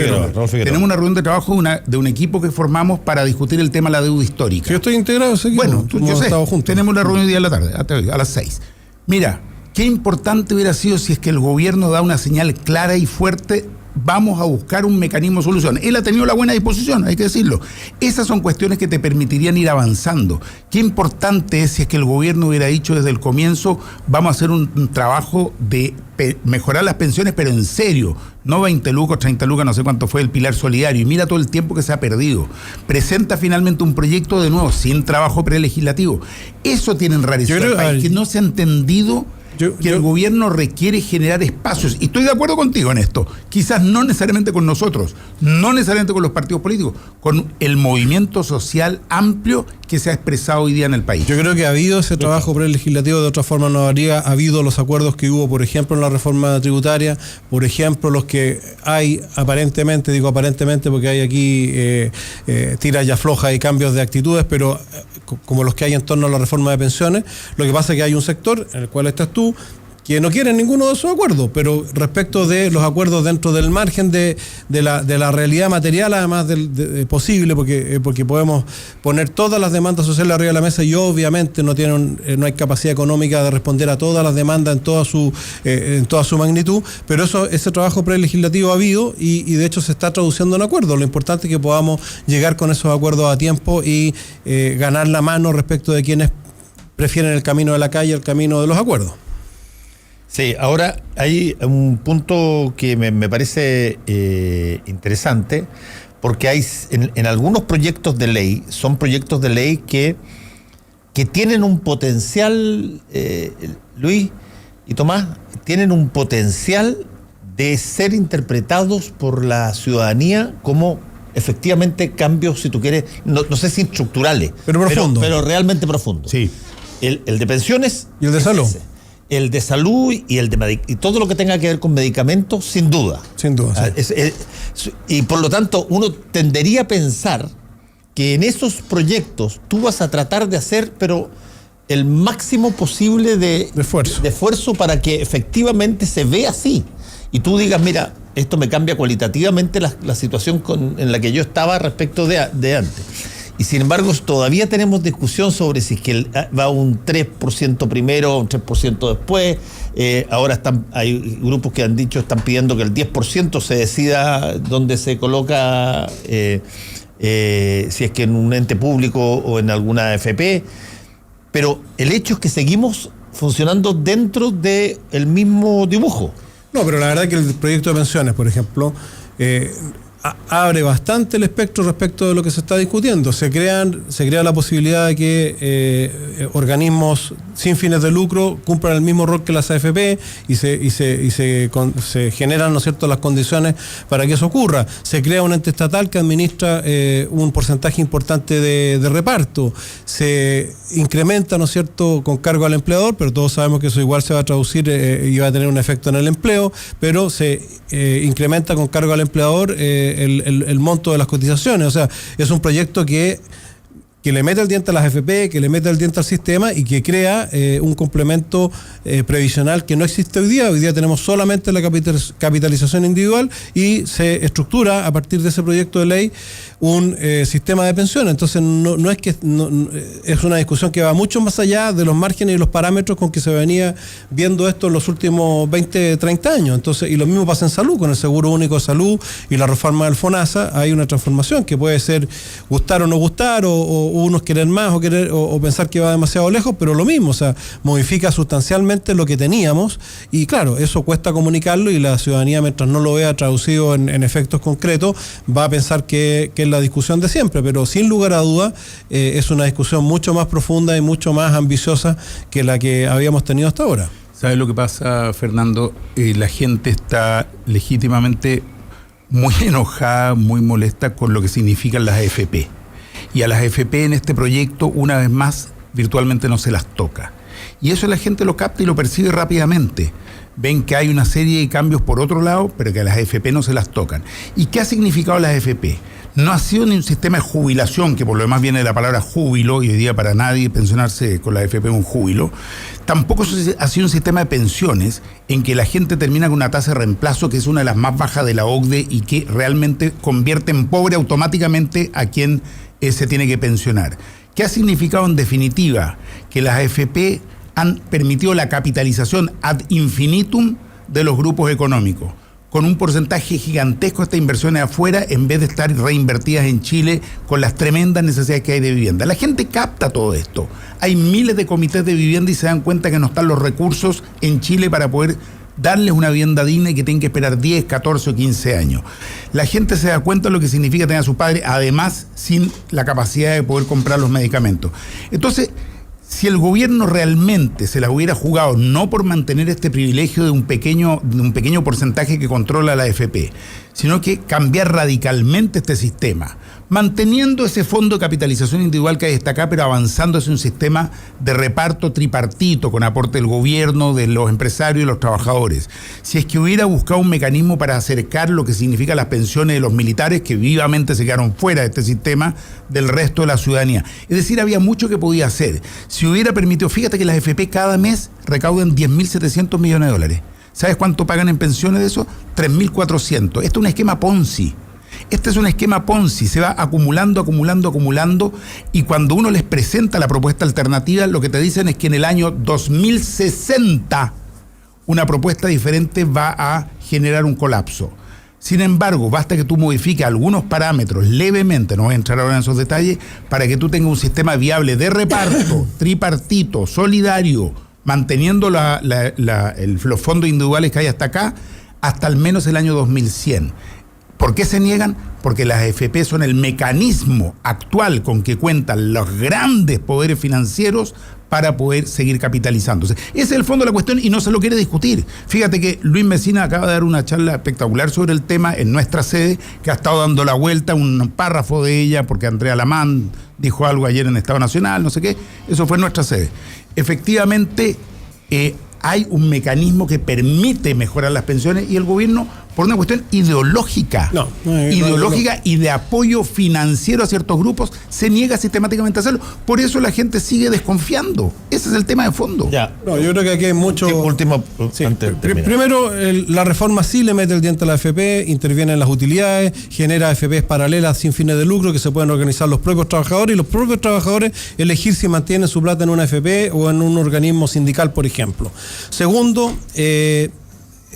Tenemos una reunión de trabajo de un equipo que formamos para discutir el tema de la deuda histórica. Yo estoy integrado, bueno, yo sé, tenemos una reunión hoy día en la tarde, a las 6. Mira, qué importante hubiera sido si es que el gobierno da una señal clara y fuerte. Vamos a buscar un mecanismo de solución. Él ha tenido la buena disposición, hay que decirlo. Esas son cuestiones que te permitirían ir avanzando. Qué importante es si es que el gobierno hubiera dicho desde el comienzo: vamos a hacer un trabajo de mejorar las pensiones, pero en serio, no 20 lucas, 30 lucas, no sé cuánto fue el pilar solidario, y mira todo el tiempo que se ha perdido. Presenta finalmente un proyecto de nuevo, sin trabajo prelegislativo. Eso tiene enrarecido al país, que no se ha entendido que el gobierno requiere generar espacios. Y estoy de acuerdo contigo en esto. Quizás no necesariamente con nosotros, no necesariamente con los partidos políticos, con el movimiento social amplio que se ha expresado hoy día en el país. Yo creo que ha habido ese trabajo prelegislativo, de otra forma no habría habido los acuerdos que hubo, por ejemplo, en la reforma tributaria, por ejemplo, los que hay aparentemente, digo aparentemente porque hay aquí tiras y aflojas y cambios de actitudes, pero como los que hay en torno a la reforma de pensiones. Lo que pasa es que hay un sector, en el cual estás tú, que no quieren ninguno de esos acuerdos, pero respecto de los acuerdos dentro del margen de la realidad material, además de posible, porque podemos poner todas las demandas sociales arriba de la mesa y obviamente no hay capacidad económica de responder a todas las demandas en toda su magnitud, pero ese trabajo prelegislativo ha habido y de hecho se está traduciendo en acuerdos. Lo importante es que podamos llegar con esos acuerdos a tiempo y ganar la mano respecto de quienes prefieren el camino de la calle al camino de los acuerdos. Sí, ahora hay un punto que me parece interesante, porque hay en algunos proyectos de ley, son proyectos de ley que tienen un potencial, Luis y Tomás, tienen un potencial de ser interpretados por la ciudadanía como efectivamente cambios, si tú quieres, no sé si estructurales, pero profundos. Pero realmente profundos. Sí. El de pensiones y el de salud. El de salud y el de y todo lo que tenga que ver con medicamentos, sin duda. Sin duda. Sí. Y por lo tanto, uno tendería a pensar que en esos proyectos tú vas a tratar de hacer, pero el máximo posible de esfuerzo para que efectivamente se vea así. Y tú digas, mira, esto me cambia cualitativamente la situación en la que yo estaba respecto de antes. Y sin embargo, todavía tenemos discusión sobre si es que va un 3% primero, un 3% después. Ahora hay grupos que han dicho, están pidiendo que el 10% se decida dónde se coloca, si es que en un ente público o en alguna AFP. Pero el hecho es que seguimos funcionando dentro del mismo dibujo. No, pero la verdad que el proyecto de pensiones, por ejemplo, abre bastante el espectro respecto de lo que se está discutiendo. Se crea la posibilidad de que organismos sin fines de lucro cumplan el mismo rol que las AFP y se generan, ¿no es cierto?, las condiciones para que eso ocurra. Se crea un ente estatal que administra un porcentaje importante de reparto. Se incrementa, ¿no es cierto?, con cargo al empleador, pero todos sabemos que eso igual se va a traducir y va a tener un efecto en el empleo, pero se incrementa con cargo al empleador el monto de las cotizaciones. O sea, es un proyecto que le mete el diente a las AFP, que le mete el diente al sistema y que crea un complemento previsional que no existe hoy día. Hoy día tenemos solamente la capitalización individual y se estructura a partir de ese proyecto de ley un sistema de pensiones. Entonces no es que es una discusión que va mucho más allá de los márgenes y los parámetros con que se venía viendo esto en los últimos 20, 30 años. Entonces, y lo mismo pasa en salud, con el Seguro Único de Salud y la reforma del FONASA. Hay una transformación que puede ser gustar o no gustar, o unos querer más o pensar que va demasiado lejos, pero lo mismo, o sea, modifica sustancialmente lo que teníamos y claro, eso cuesta comunicarlo y la ciudadanía, mientras no lo vea traducido en efectos concretos, va a pensar que es la discusión de siempre, pero sin lugar a duda es una discusión mucho más profunda y mucho más ambiciosa que la que habíamos tenido hasta ahora. ¿Sabes lo que pasa, Fernando? La gente está legítimamente muy enojada, muy molesta con lo que significan las AFP. Y a las AFP en este proyecto, una vez más, virtualmente no se las toca. Y eso la gente lo capta y lo percibe rápidamente. Ven que hay una serie de cambios por otro lado, pero que a las AFP no se las tocan. ¿Y qué ha significado las AFP? No ha sido ni un sistema de jubilación, que por lo demás viene de la palabra júbilo, y hoy día para nadie pensionarse con la AFP es un júbilo. Tampoco ha sido un sistema de pensiones en que la gente termina con una tasa de reemplazo que es una de las más bajas de la OCDE y que realmente convierte en pobre automáticamente a quien se tiene que pensionar. ¿Qué ha significado en definitiva? Que las AFP han permitido la capitalización ad infinitum de los grupos económicos, con un porcentaje gigantesco de estas inversiones afuera en vez de estar reinvertidas en Chile con las tremendas necesidades que hay de vivienda. La gente capta todo esto. Hay miles de comités de vivienda y se dan cuenta que no están los recursos en Chile para poder darles una vivienda digna y que tienen que esperar 10, 14 o 15 años. La gente se da cuenta de lo que significa tener a su padre, además sin la capacidad de poder comprar los medicamentos. Entonces, si el gobierno realmente se la hubiera jugado no por mantener este privilegio de un pequeño porcentaje que controla la AFP, sino que cambiar radicalmente este sistema, manteniendo ese fondo de capitalización individual que hay hasta acá, pero avanzando hacia un sistema de reparto tripartito con aporte del gobierno, de los empresarios y los trabajadores. Si es que hubiera buscado un mecanismo para acercar lo que significa las pensiones de los militares, que vivamente se quedaron fuera de este sistema, del resto de la ciudadanía. Es decir, había mucho que podía hacer. Si hubiera permitido, fíjate que las AFP cada mes recaudan 10.700 millones de dólares. ¿Sabes cuánto pagan en pensiones de eso? 3.400. Este es un esquema Ponzi. Este es un esquema Ponzi, se va acumulando, y cuando uno les presenta la propuesta alternativa, lo que te dicen es que en el año 2060 una propuesta diferente va a generar un colapso. Sin embargo, basta que tú modifiques algunos parámetros levemente, no voy a entrar ahora en esos detalles, para que tú tengas un sistema viable de reparto, tripartito, solidario, manteniendo los fondos individuales que hay hasta acá, hasta al menos el año 2100. ¿Por qué se niegan? Porque las AFP son el mecanismo actual con que cuentan los grandes poderes financieros para poder seguir capitalizándose. Ese es el fondo de la cuestión y no se lo quiere discutir. Fíjate que Luis Mesina acaba de dar una charla espectacular sobre el tema en nuestra sede, que ha estado dando la vuelta, un párrafo de ella, porque Andrea Lamán dijo algo ayer en Estado Nacional, no sé qué, eso fue en nuestra sede. Efectivamente, hay un mecanismo que permite mejorar las pensiones y el gobierno por una cuestión ideológica. Ideológica y de apoyo financiero a ciertos grupos, se niega sistemáticamente a hacerlo. Por eso la gente sigue desconfiando. Ese es el tema de fondo. No, yo creo que aquí hay mucho... Último, sí. antes de terminar. Primero, la reforma sí le mete el diente a la AFP, interviene en las utilidades, genera AFPs paralelas sin fines de lucro que se pueden organizar los propios trabajadores y los propios trabajadores elegir si mantienen su plata en una AFP o en un organismo sindical, por ejemplo. Segundo,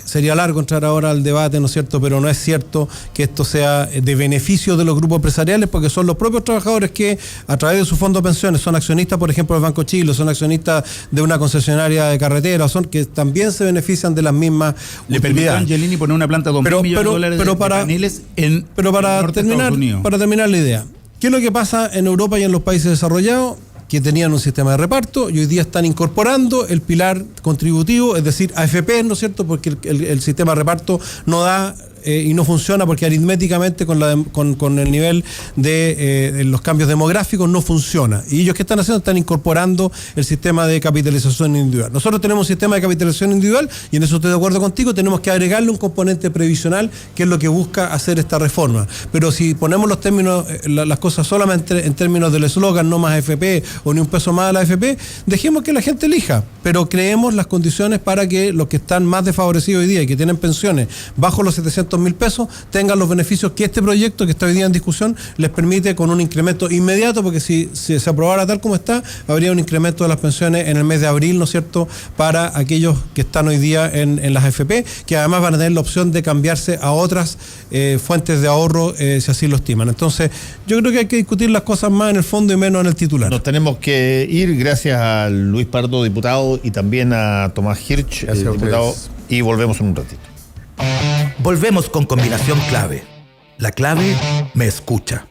sería largo entrar ahora al debate, ¿no es cierto? Pero no es cierto que esto sea de beneficio de los grupos empresariales, porque son los propios trabajadores que, a través de su fondo de pensiones, son accionistas, por ejemplo, del Banco Chile, son accionistas de una concesionaria de carretera, son que también se benefician de las mismas Le permitió a Angelini poner una planta de $2.000 millones de paneles en pero para el norte de terminar, Estados Unidos. para terminar la idea, ¿qué es lo que pasa en Europa y en los países desarrollados? Que tenían un sistema de reparto y hoy día están incorporando el pilar contributivo, es decir, AFP, ¿no es cierto? Porque el sistema de reparto no da y no funciona porque aritméticamente con el nivel de los cambios demográficos no funciona. Y ellos, ¿qué están haciendo? Están incorporando el sistema de capitalización individual. Nosotros tenemos un sistema de capitalización individual y en eso estoy de acuerdo contigo, tenemos que agregarle un componente previsional que es lo que busca hacer esta reforma. Pero si ponemos los términos, las cosas solamente en términos del eslogan, no más AFP o ni un peso más a la AFP, dejemos que la gente elija, pero creemos las condiciones para que los que están más desfavorecidos hoy día y que tienen pensiones bajo los 700.000 pesos tengan los beneficios que este proyecto que está hoy día en discusión les permite, con un incremento inmediato, porque si se aprobara tal como está, habría un incremento de las pensiones en el mes de abril, ¿no es cierto?, para aquellos que están hoy día en las AFP, que además van a tener la opción de cambiarse a otras fuentes de ahorro si así lo estiman. Entonces, yo creo que hay que discutir las cosas más en el fondo y menos en el titular. Nos tenemos que ir, gracias a Luis Pardo, diputado, y también a Tomás Hirsch, diputado, y volvemos en un ratito. Volvemos con Combinación Clave. La clave me escucha.